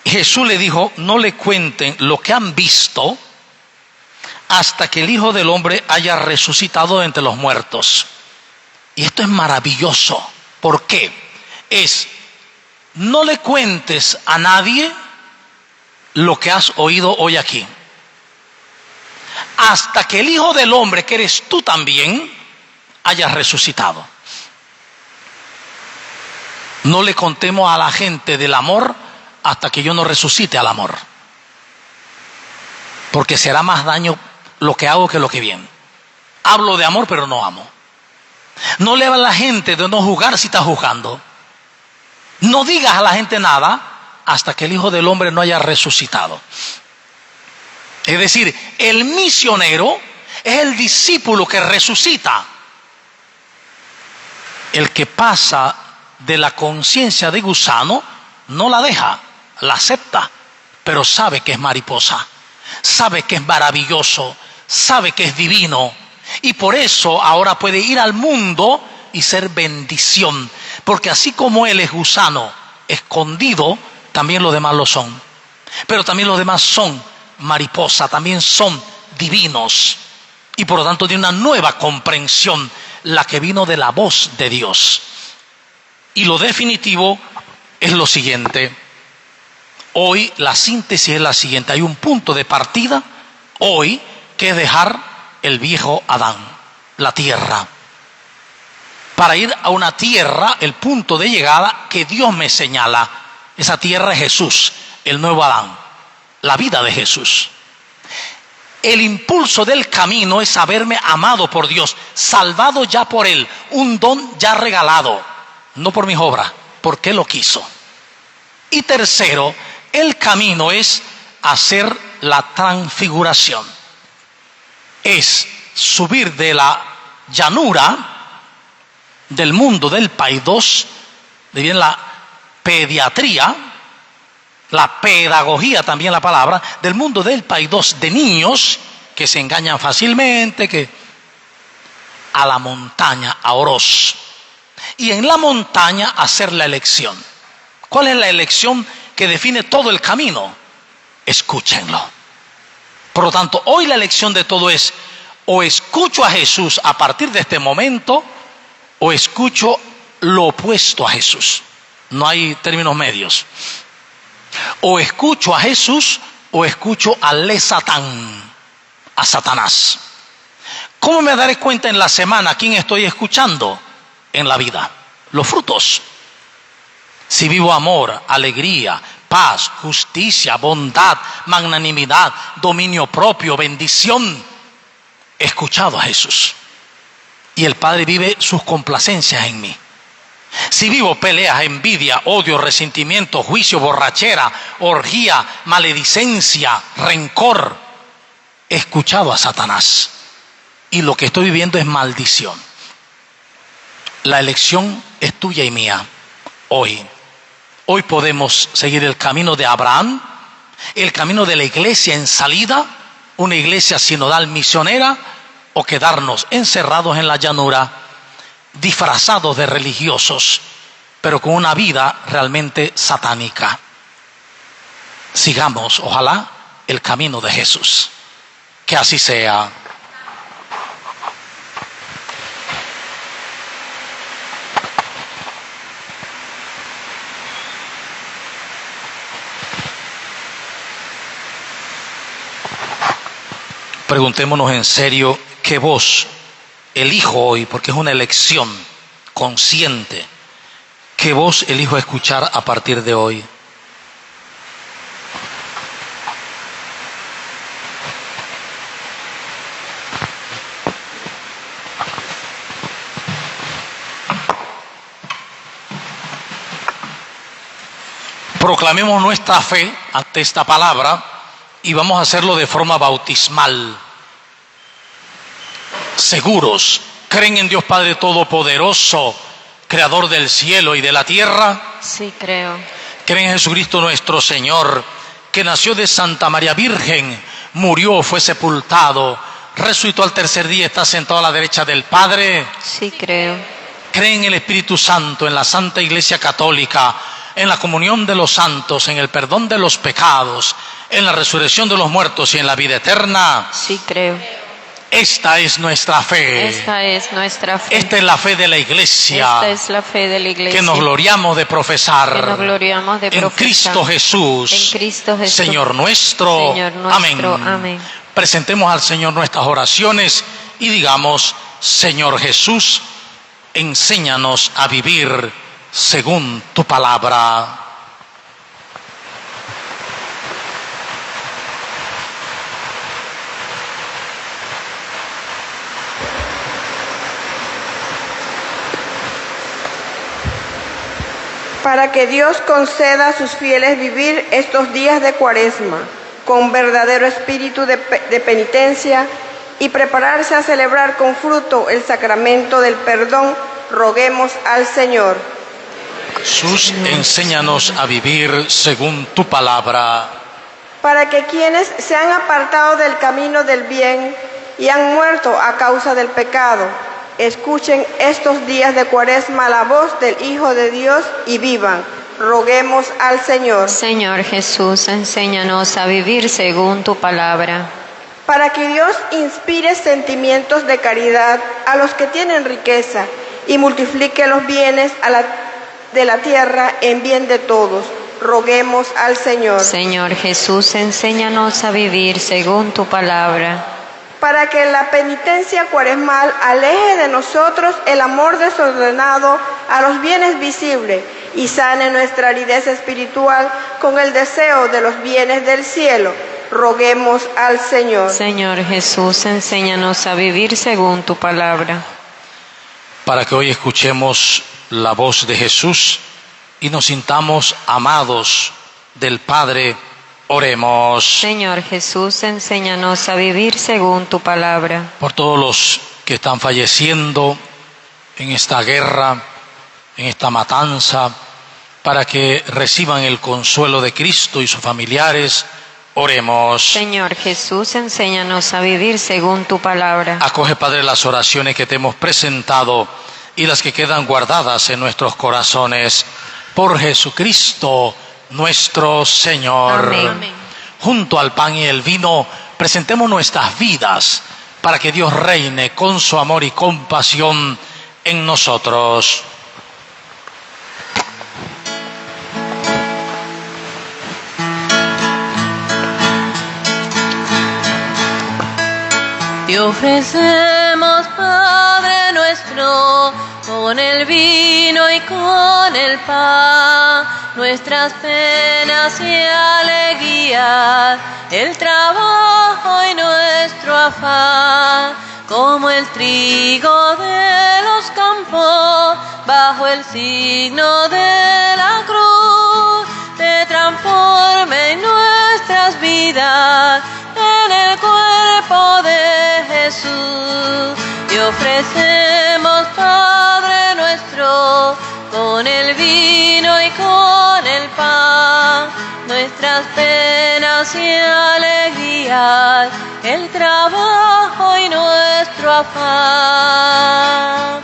Jesús le dijo, no le cuenten lo que han visto hasta que el Hijo del Hombre haya resucitado de entre los muertos. Y esto es maravilloso. ¿Por qué? No le cuentes a nadie lo que has oído hoy aquí. Hasta que el Hijo del Hombre, que eres tú también, haya resucitado. No le contemos a la gente del amor hasta que yo no resucite al amor. Porque será más daño lo que hago que lo que viene. Hablo de amor, pero no amo. No le hagas a la gente de no juzgar si está juzgando. No digas a la gente nada hasta que el Hijo del Hombre no haya resucitado. Es decir, el misionero es el discípulo que resucita. El que pasa de la conciencia de gusano no la deja, la acepta, pero sabe que es mariposa, sabe que es maravilloso, sabe que es divino. Y por eso ahora puede ir al mundo y ser bendición. Porque así como él es gusano escondido, también los demás lo son. Pero también los demás son mariposa, también son divinos. Y por lo tanto tiene una nueva comprensión, la que vino de la voz de Dios. Y lo definitivo es lo siguiente. Hoy la síntesis es la siguiente. Hay un punto de partida hoy que es dejar el viejo Adán, la tierra, para ir a una tierra, el punto de llegada que Dios me señala. Esa tierra es Jesús, el nuevo Adán, la vida de Jesús. El impulso del camino es haberme amado por Dios, salvado ya por Él, un don ya regalado, no por mis obras, porque Él lo quiso. Y tercero, el camino es hacer la transfiguración. Es subir de la llanura del mundo del paidos, de bien la pediatría, la pedagogía también la palabra, del mundo del paidos de niños que se engañan fácilmente, a la montaña, a Orós. Y en la montaña hacer la elección. ¿Cuál es la elección que define todo el camino? Escúchenlo. Por lo tanto, hoy la elección de todo es, o escucho a Jesús a partir de este momento, o escucho lo opuesto a Jesús. No hay términos medios. O escucho a Jesús, o escucho al Satán, a Satanás. ¿Cómo me daré cuenta en la semana quién estoy escuchando? En la vida, los frutos. si vivo amor, alegría, paz, justicia, bondad, magnanimidad, dominio propio, bendición, he escuchado a Jesús. Y el Padre vive sus complacencias en mí. Si vivo peleas, envidia, odio, resentimiento, juicio, borrachera, orgía, maledicencia, rencor, he escuchado a Satanás. Y lo que estoy viviendo es maldición. La elección es tuya y mía. Hoy podemos seguir el camino de Abraham, el camino de la iglesia en salida, una iglesia sinodal misionera, o quedarnos encerrados en la llanura, disfrazados de religiosos, pero con una vida realmente satánica. Sigamos, ojalá, el camino de Jesús. Que así sea. Preguntémonos en serio, ¿qué voz elijo hoy? Porque es una elección consciente. ¿Qué voz elijo escuchar a partir de hoy? Proclamemos nuestra fe ante esta palabra y vamos a hacerlo de forma bautismal. Seguros, ¿creen en Dios Padre Todopoderoso, Creador del cielo y de la tierra? Sí, creo. ¿Creen en Jesucristo nuestro Señor, que nació de Santa María Virgen, murió, fue sepultado, resucitó al tercer día, está sentado a la derecha del Padre? Sí, creo. ¿Creen en el Espíritu Santo, en la Santa Iglesia Católica, en la comunión de los santos, en el perdón de los pecados, en la resurrección de los muertos y en la vida eterna? Sí, creo. Esta es nuestra fe. Esta es nuestra fe. Esta es la fe de la Iglesia. Esta es la fe de la Iglesia. Que nos gloriamos de profesar. Que nos gloriamos de profesar. En Cristo Jesús. En Cristo Jesús. Señor nuestro. Señor nuestro. Amén. Amén. Presentemos al Señor nuestras oraciones y digamos: Señor Jesús, enséñanos a vivir según tu palabra. Para que Dios conceda a sus fieles vivir estos días de Cuaresma con verdadero espíritu de penitencia y prepararse a celebrar con fruto el sacramento del perdón, roguemos al Señor. Jesús, enséñanos a vivir según tu palabra. Para que quienes se han apartado del camino del bien y han muerto a causa del pecado, escuchen estos días de Cuaresma la voz del Hijo de Dios y vivan. Roguemos al Señor. Señor Jesús, enséñanos a vivir según tu palabra. Para que Dios inspire sentimientos de caridad a los que tienen riqueza y multiplique los bienes de la tierra en bien de todos. Roguemos al Señor. Señor Jesús, enséñanos a vivir según tu palabra. Para que la penitencia cuaresmal aleje de nosotros el amor desordenado a los bienes visibles y sane nuestra aridez espiritual con el deseo de los bienes del cielo. Roguemos al Señor. Señor Jesús, enséñanos a vivir según tu palabra. Para que hoy escuchemos la voz de Jesús y nos sintamos amados del Padre, oremos. Señor Jesús, enséñanos a vivir según tu palabra. Por todos los que están falleciendo en esta guerra, en esta matanza, para que reciban el consuelo de Cristo y sus familiares, oremos. Señor Jesús, enséñanos a vivir según tu palabra. Acoge, Padre, las oraciones que te hemos presentado y las que quedan guardadas en nuestros corazones. Por Jesucristo nuestro Señor. Amén. Junto al pan y el vino, presentemos nuestras vidas para que Dios reine con su amor y compasión en nosotros. Te ofrecemos, Padre nuestro, con el vino y con el pan, nuestras penas y alegrías, el trabajo y nuestro afán, como el trigo de los campos, bajo el signo de la cruz, te transforme en nuestras vidas, en el cuerpo de Jesús. Te ofrecemos, Padre nuestro, con el vino y con el pan, nuestras penas y alegrías, el trabajo y nuestro afán.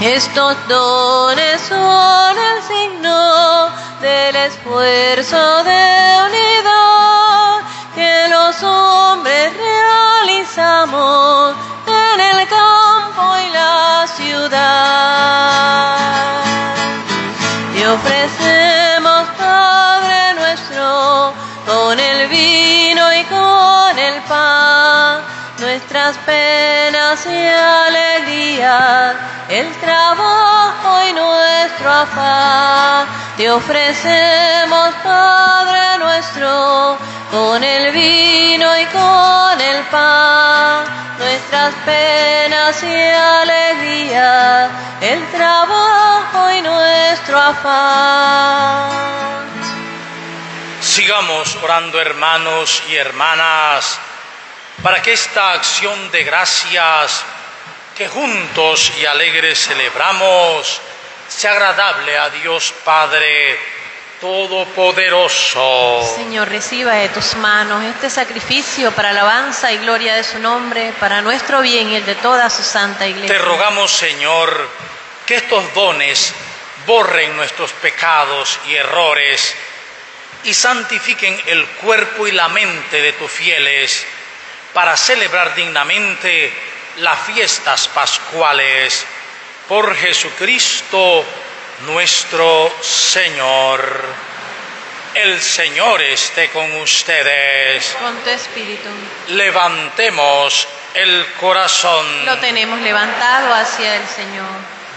Estos dones son el signo del esfuerzo de unidad que los hombres realizamos en el campo y la ciudad. Te ofrecemos, Padre nuestro, con el vino y con el pan, nuestras penas y alegrías, el trabajo y nuestro afán. Te ofrecemos, Padre nuestro, con el vino y con el pan, nuestras penas y alegrías, el trabajo y nuestro afán. Sigamos orando, hermanos y hermanas, para que esta acción de gracias que juntos y alegres celebramos sea agradable a Dios Padre Todopoderoso. Señor, reciba de tus manos este sacrificio para alabanza y gloria de su nombre, para nuestro bien y el de toda su santa iglesia. Te rogamos, Señor, que estos dones borren nuestros pecados y errores y santifiquen el cuerpo y la mente de tus fieles para celebrar dignamente las fiestas pascuales. Por Jesucristo nuestro Señor. El Señor esté con ustedes. Con tu espíritu. Levantemos el corazón. Lo tenemos levantado hacia el Señor.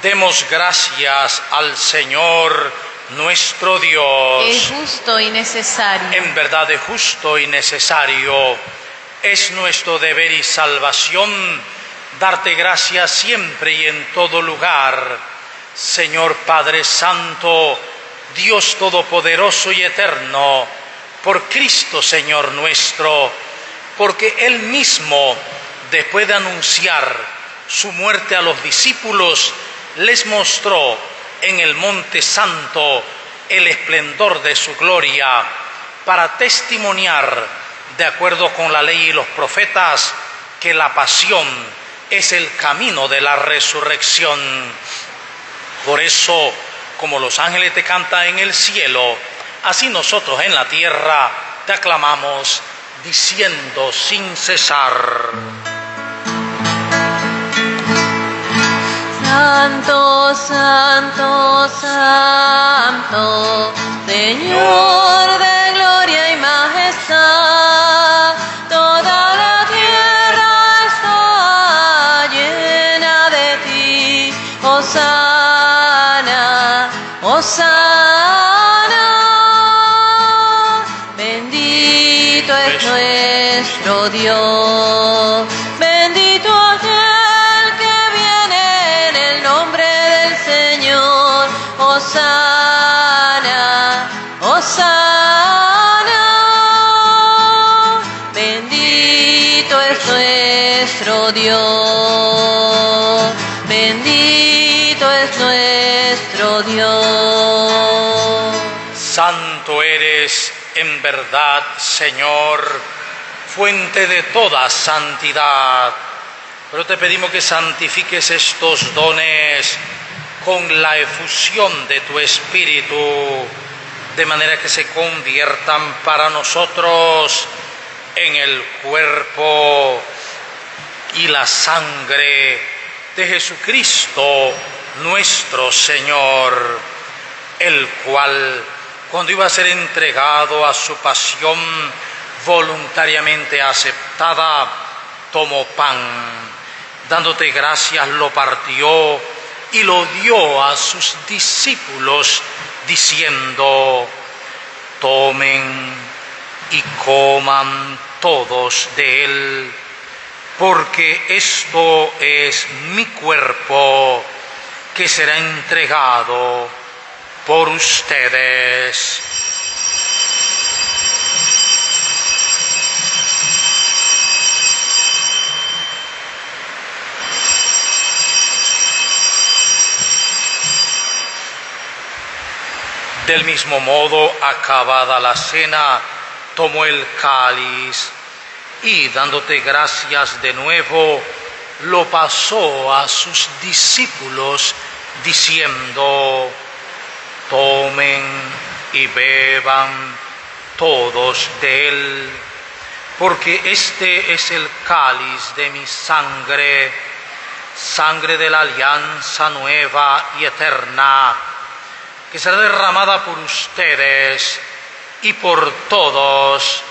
Demos gracias al Señor nuestro Dios. Es justo y necesario. En verdad es justo y necesario. Es nuestro deber y salvación darte gracias siempre y en todo lugar, Señor Padre Santo, Dios Todopoderoso y Eterno, por Cristo Señor nuestro, porque Él mismo, después de anunciar su muerte a los discípulos, les mostró en el Monte Santo el esplendor de su gloria, para testimoniar, de acuerdo con la ley y los profetas, que la pasión es el camino de la resurrección. Por eso, como los ángeles te cantan en el cielo, así nosotros en la tierra te aclamamos, diciendo sin cesar: Santo, santo, santo, Señor de gloria y majestad, toda la tierra está llena de ti. Hosana, Hosana, bendito es nuestro Dios, bendito aquel que viene en el nombre del Señor. Hosana, Hosana, bendito es nuestro Dios, bendito es nuestro Dios. Santo eres en verdad, Señor, fuente de toda santidad. Pero te pedimos que santifiques estos dones con la efusión de tu Espíritu, de manera que se conviertan para nosotros en el cuerpo y la sangre de Jesucristo nuestro Señor, el cual, cuando iba a ser entregado a su pasión voluntariamente aceptada, tomó pan, dándote gracias lo partió y lo dio a sus discípulos, diciendo: tomen y coman todos de él, porque esto es mi cuerpo, que será entregado por ustedes. Del mismo modo, acabada la cena, tomó el cáliz y, dándote gracias de nuevo, lo pasó a sus discípulos, diciendo: tomen y beban todos de él, porque este es el cáliz de mi sangre, sangre de la alianza nueva y eterna, que será derramada por ustedes y por todos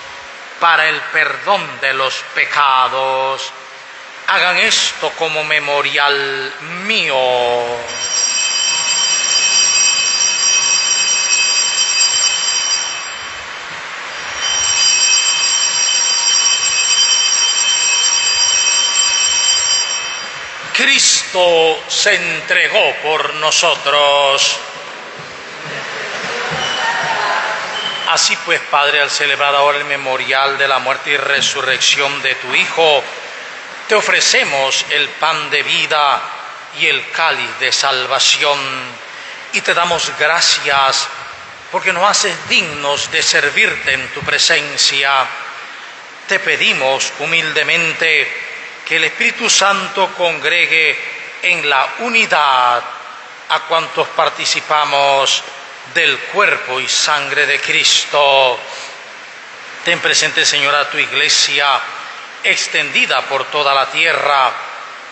para el perdón de los pecados. Hagan esto como memorial mío. Cristo se entregó por nosotros. Así pues, Padre, al celebrar ahora el memorial de la muerte y resurrección de tu Hijo, te ofrecemos el pan de vida y el cáliz de salvación, y te damos gracias porque nos haces dignos de servirte en tu presencia. Te pedimos humildemente que el Espíritu Santo congregue en la unidad a cuantos participamos del cuerpo y sangre de Cristo. Ten presente, Señor, a tu iglesia extendida por toda la tierra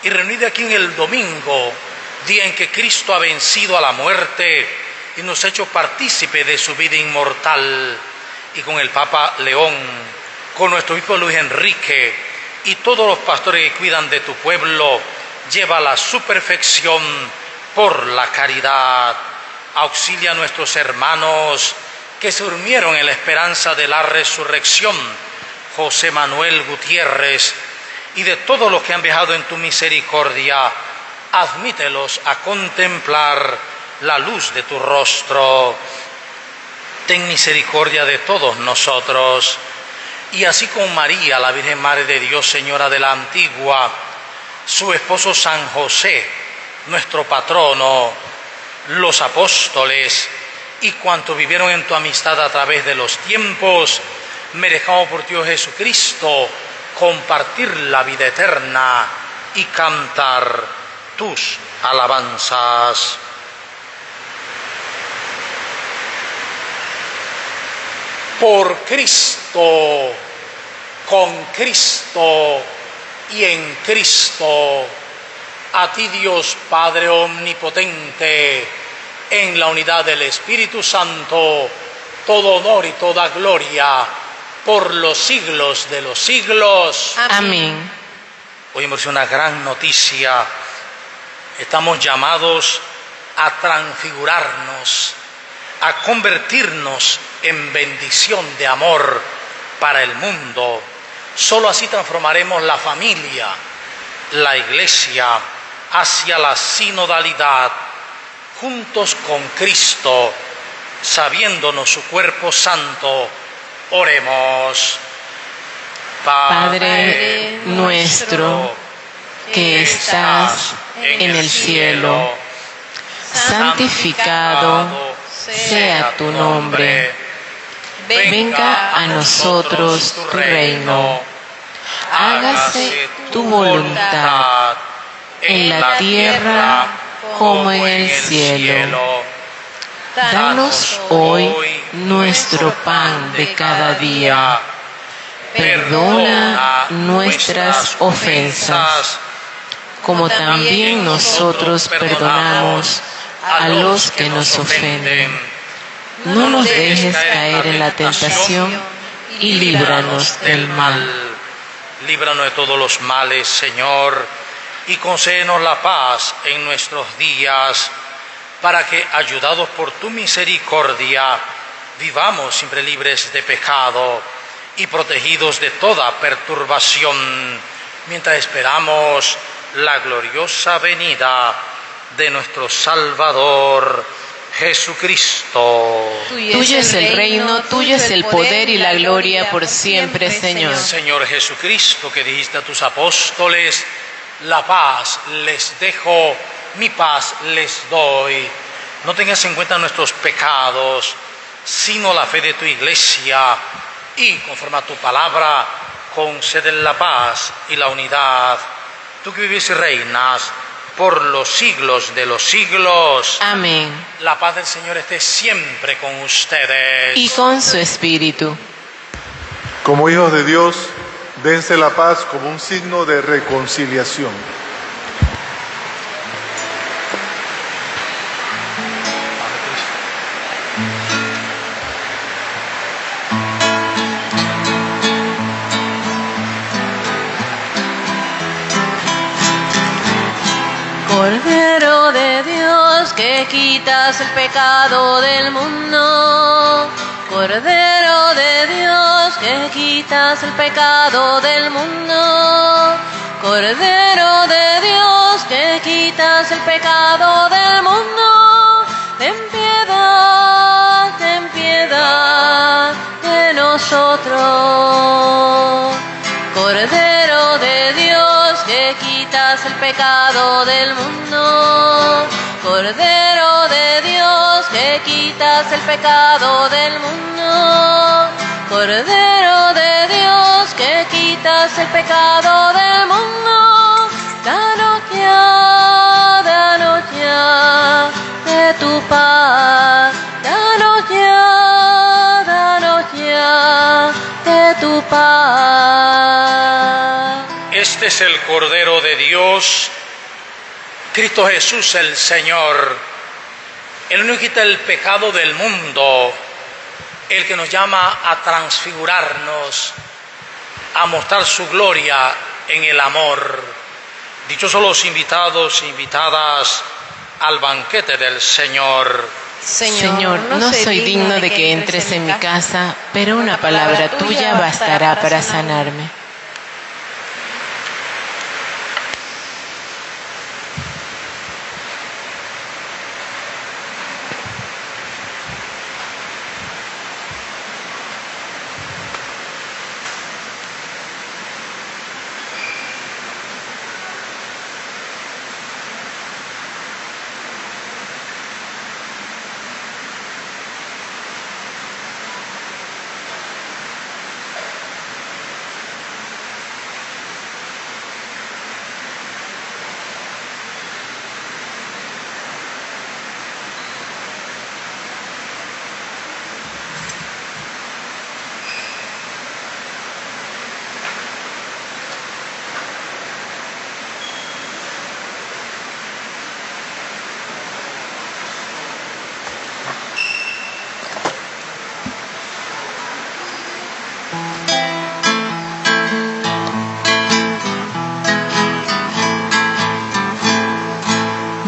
y reunida aquí en el domingo, día en que Cristo ha vencido a la muerte y nos ha hecho partícipe de su vida inmortal, y con el Papa León, con nuestro obispo Luis Enrique y todos los pastores que cuidan de tu pueblo, llévala a su perfección por la caridad. Auxilia a nuestros hermanos que se durmieron en la esperanza de la resurrección, José Manuel Gutiérrez, y de todos los que han viajado en tu misericordia. Admítelos a contemplar la luz de tu rostro. Ten misericordia de todos nosotros, y así con María, la Virgen Madre de Dios, Señora de la Antigua, su esposo San José, nuestro patrono, los apóstoles y cuantos vivieron en tu amistad a través de los tiempos, merezcamos por ti, oh Jesucristo, compartir la vida eterna y cantar tus alabanzas. Por Cristo, con Cristo y en Cristo, a ti, Dios Padre omnipotente, en la unidad del Espíritu Santo, todo honor y toda gloria por los siglos de los siglos. Amén. Hoy hemos una gran noticia. Estamos llamados a transfigurarnos, a convertirnos en bendición de amor para el mundo. Solo así transformaremos la familia, la iglesia, hacia la sinodalidad, juntos con Cristo, sabiéndonos su cuerpo santo. Oremos. Padre nuestro, que estás en el cielo, santificado sea tu nombre. Venga a nosotros tu reino. Hágase tu voluntad en la tierra como en el cielo. Danos hoy nuestro pan de cada día. Perdona nuestras ofensas, como también nosotros perdonamos a los que nos ofenden. No nos dejes caer en la tentación y líbranos del mal. Líbranos de todos los males, Señor, y concédenos la paz en nuestros días, para que, ayudados por tu misericordia, vivamos siempre libres de pecado y protegidos de toda perturbación, mientras esperamos la gloriosa venida de nuestro Salvador Jesucristo. Tuyo es el reino, tuyo es el poder y la gloria por siempre, Señor. Señor Jesucristo, que dijiste a tus apóstoles: la paz les dejo, mi paz les doy. No tengas en cuenta nuestros pecados, sino la fe de tu iglesia, y conforme a tu palabra, concede la paz y la unidad. Tú que vives y reinas por los siglos de los siglos. Amén. La paz del Señor esté siempre con ustedes. Y con su espíritu. Como hijos de Dios, dense la paz como un signo de reconciliación. Cordero de Dios, que quitas el pecado del mundo. Cordero de Dios, que quitas el pecado del mundo. Cordero de Dios, que quitas el pecado del mundo. Ten piedad de nosotros. Cordero de Dios, que quitas el pecado del mundo. Cordero de Dios, que quitas el pecado del mundo. Cordero de Dios, que quitas el pecado del mundo. Danos ya de tu paz. Danos ya de tu paz. Este es el Cordero de Dios, Cristo Jesús el Señor, el único que quita el pecado del mundo, el que nos llama a transfigurarnos, a mostrar su gloria en el amor. Dichosos los invitados e invitadas al banquete del Señor. Señor, no soy digno de que entres en mi casa, pero una palabra tuya bastará para sanarme.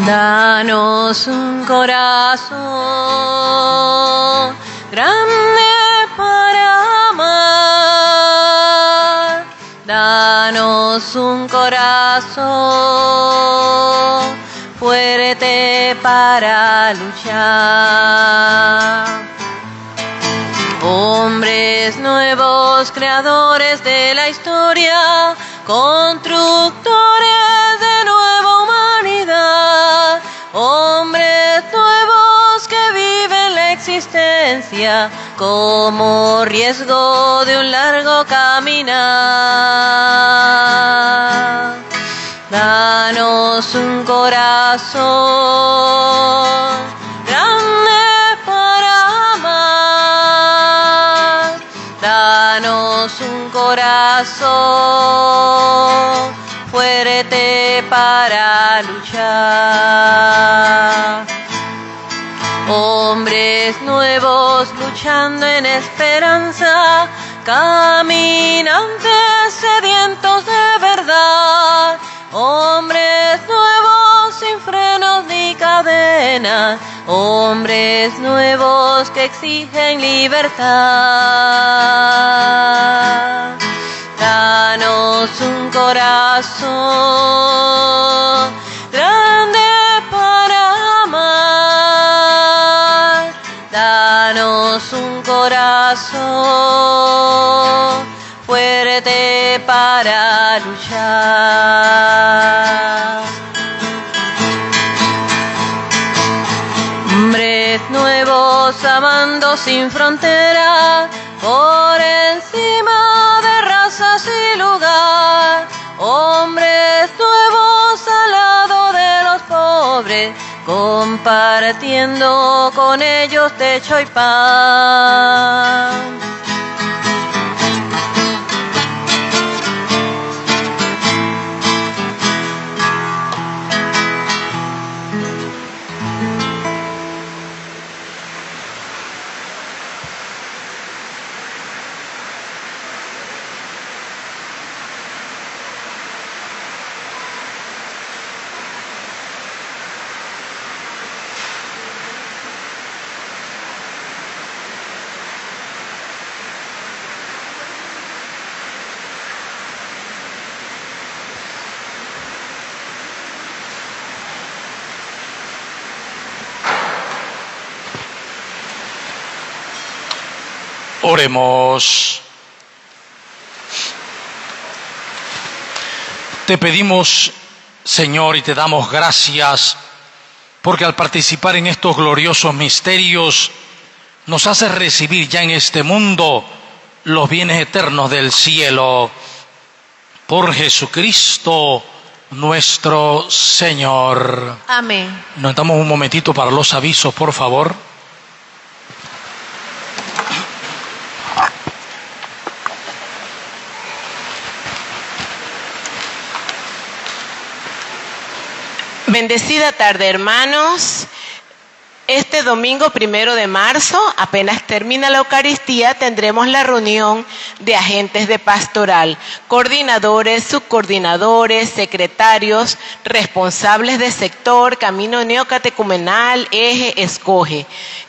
Danos un corazón grande para amar. Danos un corazón fuerte para luchar. Hombres nuevos, creadores de la historia, constructores de nueva humanidad. Hombres nuevos que viven la existencia como riesgo de un largo caminar. Danos un corazón grande para amar. Danos un corazón fuerte para luchar. Hombres nuevos luchando en esperanza, caminantes sedientos de verdad. Hombres frontera, hombres nuevos que exigen libertad. Danos un corazón grande para amar. Danos un corazón fuerte para luchar. Hombres nuevos amando sin frontera, por encima de razas y lugar. Hombres nuevos al lado de los pobres, compartiendo con ellos techo y pan. Oremos. Te pedimos, Señor, y te damos gracias, porque al participar en estos gloriosos misterios, nos haces recibir ya en este mundo los bienes eternos del cielo. Por Jesucristo nuestro Señor. Amén. Nos damos un momentito para los avisos, por favor. Bendecida tarde, hermanos. Este domingo 1 de marzo, apenas termina la Eucaristía, tendremos la reunión de agentes de pastoral, coordinadores, subcoordinadores, secretarios, responsables de sector, camino neocatecumenal, eje, escoge,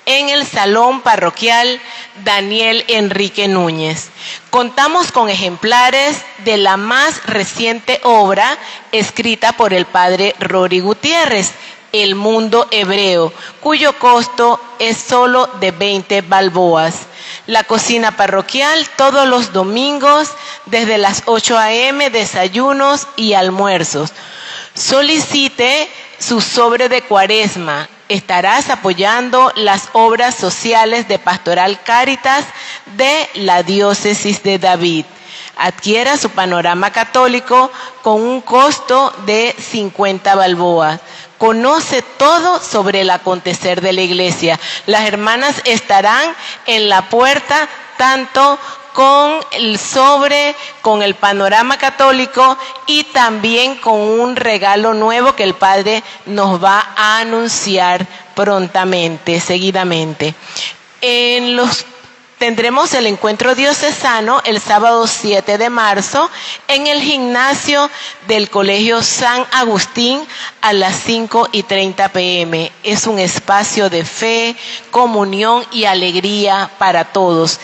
en el salón parroquial Daniel Enrique Núñez. Contamos con ejemplares de la más reciente obra escrita por el padre Rory Gutiérrez, El Mundo Hebreo, cuyo costo es solo de 20 balboas. La cocina parroquial todos los domingos desde las 8 a.m., desayunos y almuerzos. Solicite su sobre de Cuaresma. Estarás apoyando las obras sociales de Pastoral Cáritas de la Diócesis de David. Adquiera su panorama católico con un costo de 50 balboas. Conoce todo sobre el acontecer de la iglesia. Las hermanas estarán en la puerta tanto con el sobre, con el panorama católico y también con un regalo nuevo que el Padre nos va a anunciar prontamente, seguidamente. Tendremos el encuentro diocesano el sábado 7 de marzo en el gimnasio del Colegio San Agustín a las 5:30 p.m. Es un espacio de fe, comunión y alegría para todos.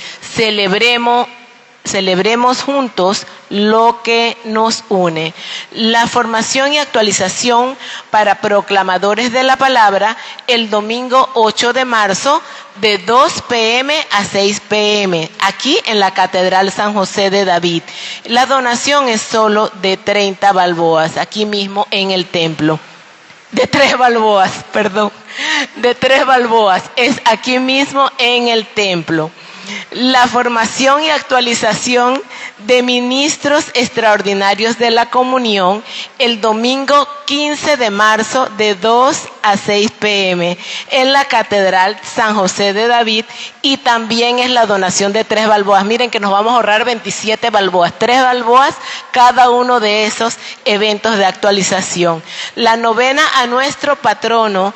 Celebremos juntos lo que nos une. La formación y actualización para proclamadores de la palabra el domingo 8 de marzo de 2 p.m. a 6 p.m. aquí en la Catedral San José de David. La donación es solo de 30 balboas, aquí mismo en el templo. De 3 balboas, es aquí mismo en el templo. La formación y actualización de ministros extraordinarios de la comunión el domingo 15 de marzo de 2 a 6 p.m. en la Catedral San José de David, y también es la donación de 3 balboas. Miren que nos vamos a ahorrar 27 balboas, 3 balboas cada uno de esos eventos de actualización. La novena a nuestro patrono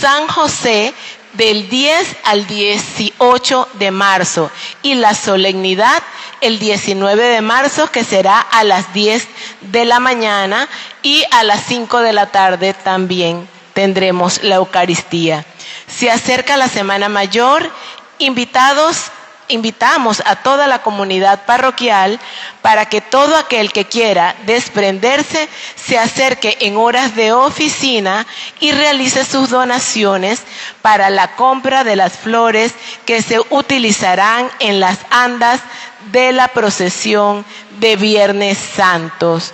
San José del 10 al 18 de marzo y la solemnidad el 19 de marzo, que será a las 10 de la mañana y a las 5 de la tarde también tendremos la Eucaristía. Se acerca la Semana Mayor, invitamos a toda la comunidad parroquial para que todo aquel que quiera desprenderse se acerque en horas de oficina y realice sus donaciones para la compra de las flores que se utilizarán en las andas de la procesión de Viernes Santos.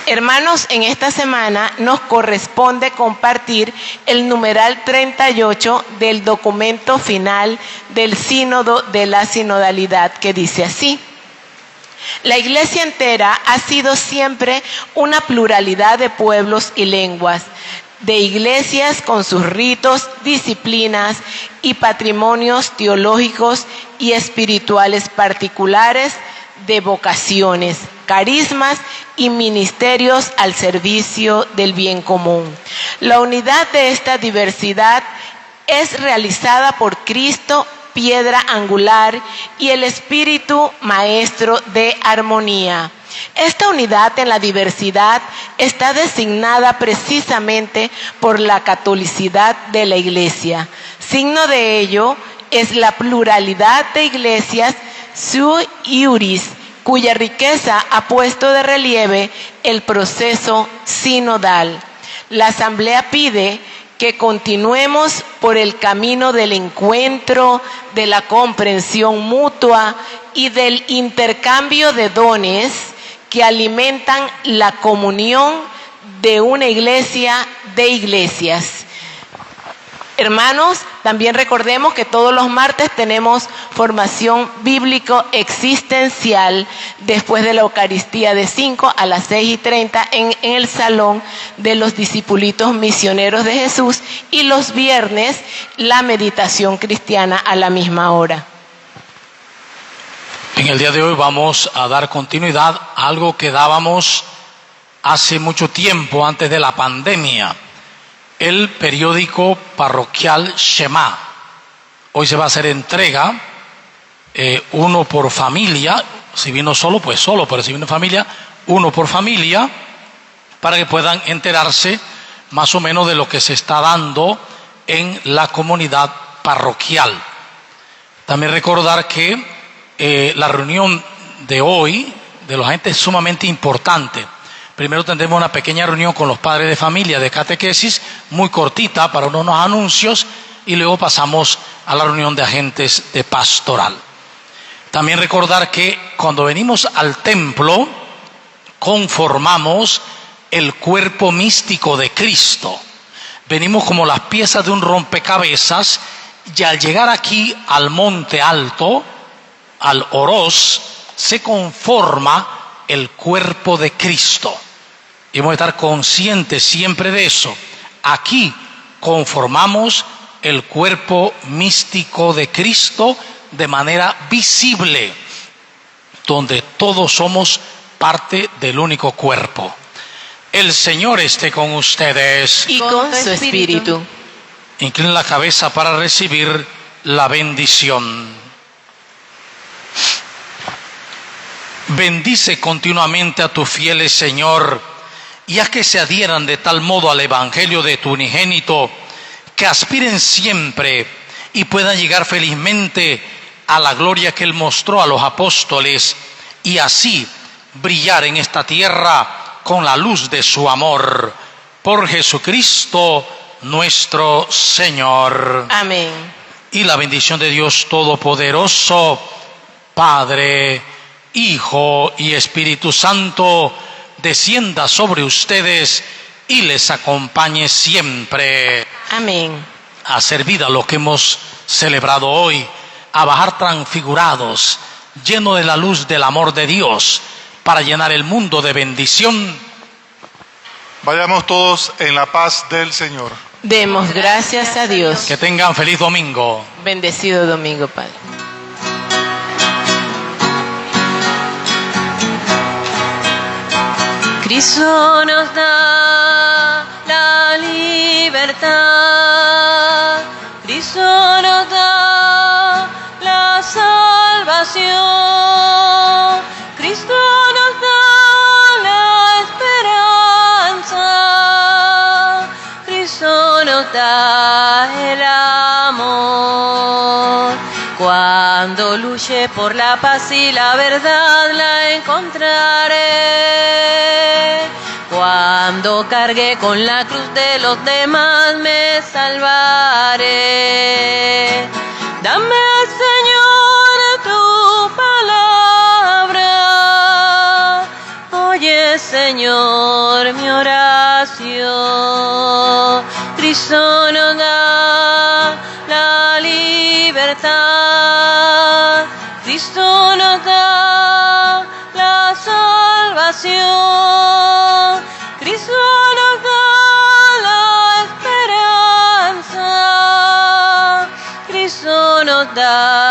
Hermanos, en esta semana nos corresponde compartir el numeral 38 del documento final del Sínodo de la Sinodalidad, que dice así: la Iglesia entera ha sido siempre una pluralidad de pueblos y lenguas, de iglesias con sus ritos, disciplinas y patrimonios teológicos y espirituales particulares, de vocaciones, carismas y ministerios al servicio del bien común. La unidad de esta diversidad es realizada por Cristo, piedra angular, y el Espíritu Maestro de armonía. Esta unidad en la diversidad está designada precisamente por la catolicidad de la Iglesia. Signo de ello es la pluralidad de iglesias sui iuris, cuya riqueza ha puesto de relieve el proceso sinodal. La Asamblea pide que continuemos por el camino del encuentro, de la comprensión mutua y del intercambio de dones que alimentan la comunión de una iglesia de iglesias. Hermanos, también recordemos que todos los martes tenemos formación bíblico-existencial después de la Eucaristía de 5 a las 6:30 en el Salón de los Discipulitos Misioneros de Jesús, y los viernes la meditación cristiana a la misma hora. En el día de hoy vamos a dar continuidad a algo que dábamos hace mucho tiempo, antes de la pandemia: el periódico parroquial Shema. Hoy se va a hacer entrega, uno por familia. Si vino solo, pues solo, pero si vino familia, uno por familia, para que puedan enterarse más o menos de lo que se está dando en la comunidad parroquial. También recordar que la reunión de hoy de los agentes es sumamente importante. Primero tendremos una pequeña reunión con los padres de familia de catequesis, muy cortita para unos anuncios, y luego pasamos a la reunión de agentes de pastoral. También recordar que cuando venimos al templo, conformamos el cuerpo místico de Cristo. Venimos como las piezas de un rompecabezas, y al llegar aquí al monte alto, al Orós, se conforma el cuerpo de Cristo. Y hemos de estar conscientes siempre de eso. Aquí conformamos el cuerpo místico de Cristo de manera visible, donde todos somos parte del único cuerpo. El Señor esté con ustedes. Y con su espíritu. Inclinen la cabeza para recibir la bendición. Bendice continuamente a tus fieles, Señor, y haz que se adhieran de tal modo al Evangelio de tu unigénito, que aspiren siempre y puedan llegar felizmente a la gloria que Él mostró a los apóstoles, y así brillar en esta tierra con la luz de su amor. Por Jesucristo nuestro Señor. Amén. Y la bendición de Dios Todopoderoso, Padre, Hijo y Espíritu Santo, descienda sobre ustedes y les acompañe siempre. Amén. A hacer vida lo que hemos celebrado hoy, a bajar transfigurados, llenos de la luz del amor de Dios, para llenar el mundo de bendición. Vayamos todos en la paz del Señor. Demos gracias a Dios. Que tengan feliz domingo. Bendecido domingo, Padre. Cristo nos da la libertad, Cristo nos da la salvación, Cristo nos da la esperanza. Cuando luche por la paz y la verdad la encontraré. Cuando cargue con la cruz de los demás me salvaré. Dame, Señor, tu palabra. Oye, Señor, mi oración. Cristo nos da la libertad. Cristo nos da la salvación. Cristo nos da la esperanza. Cristo nos da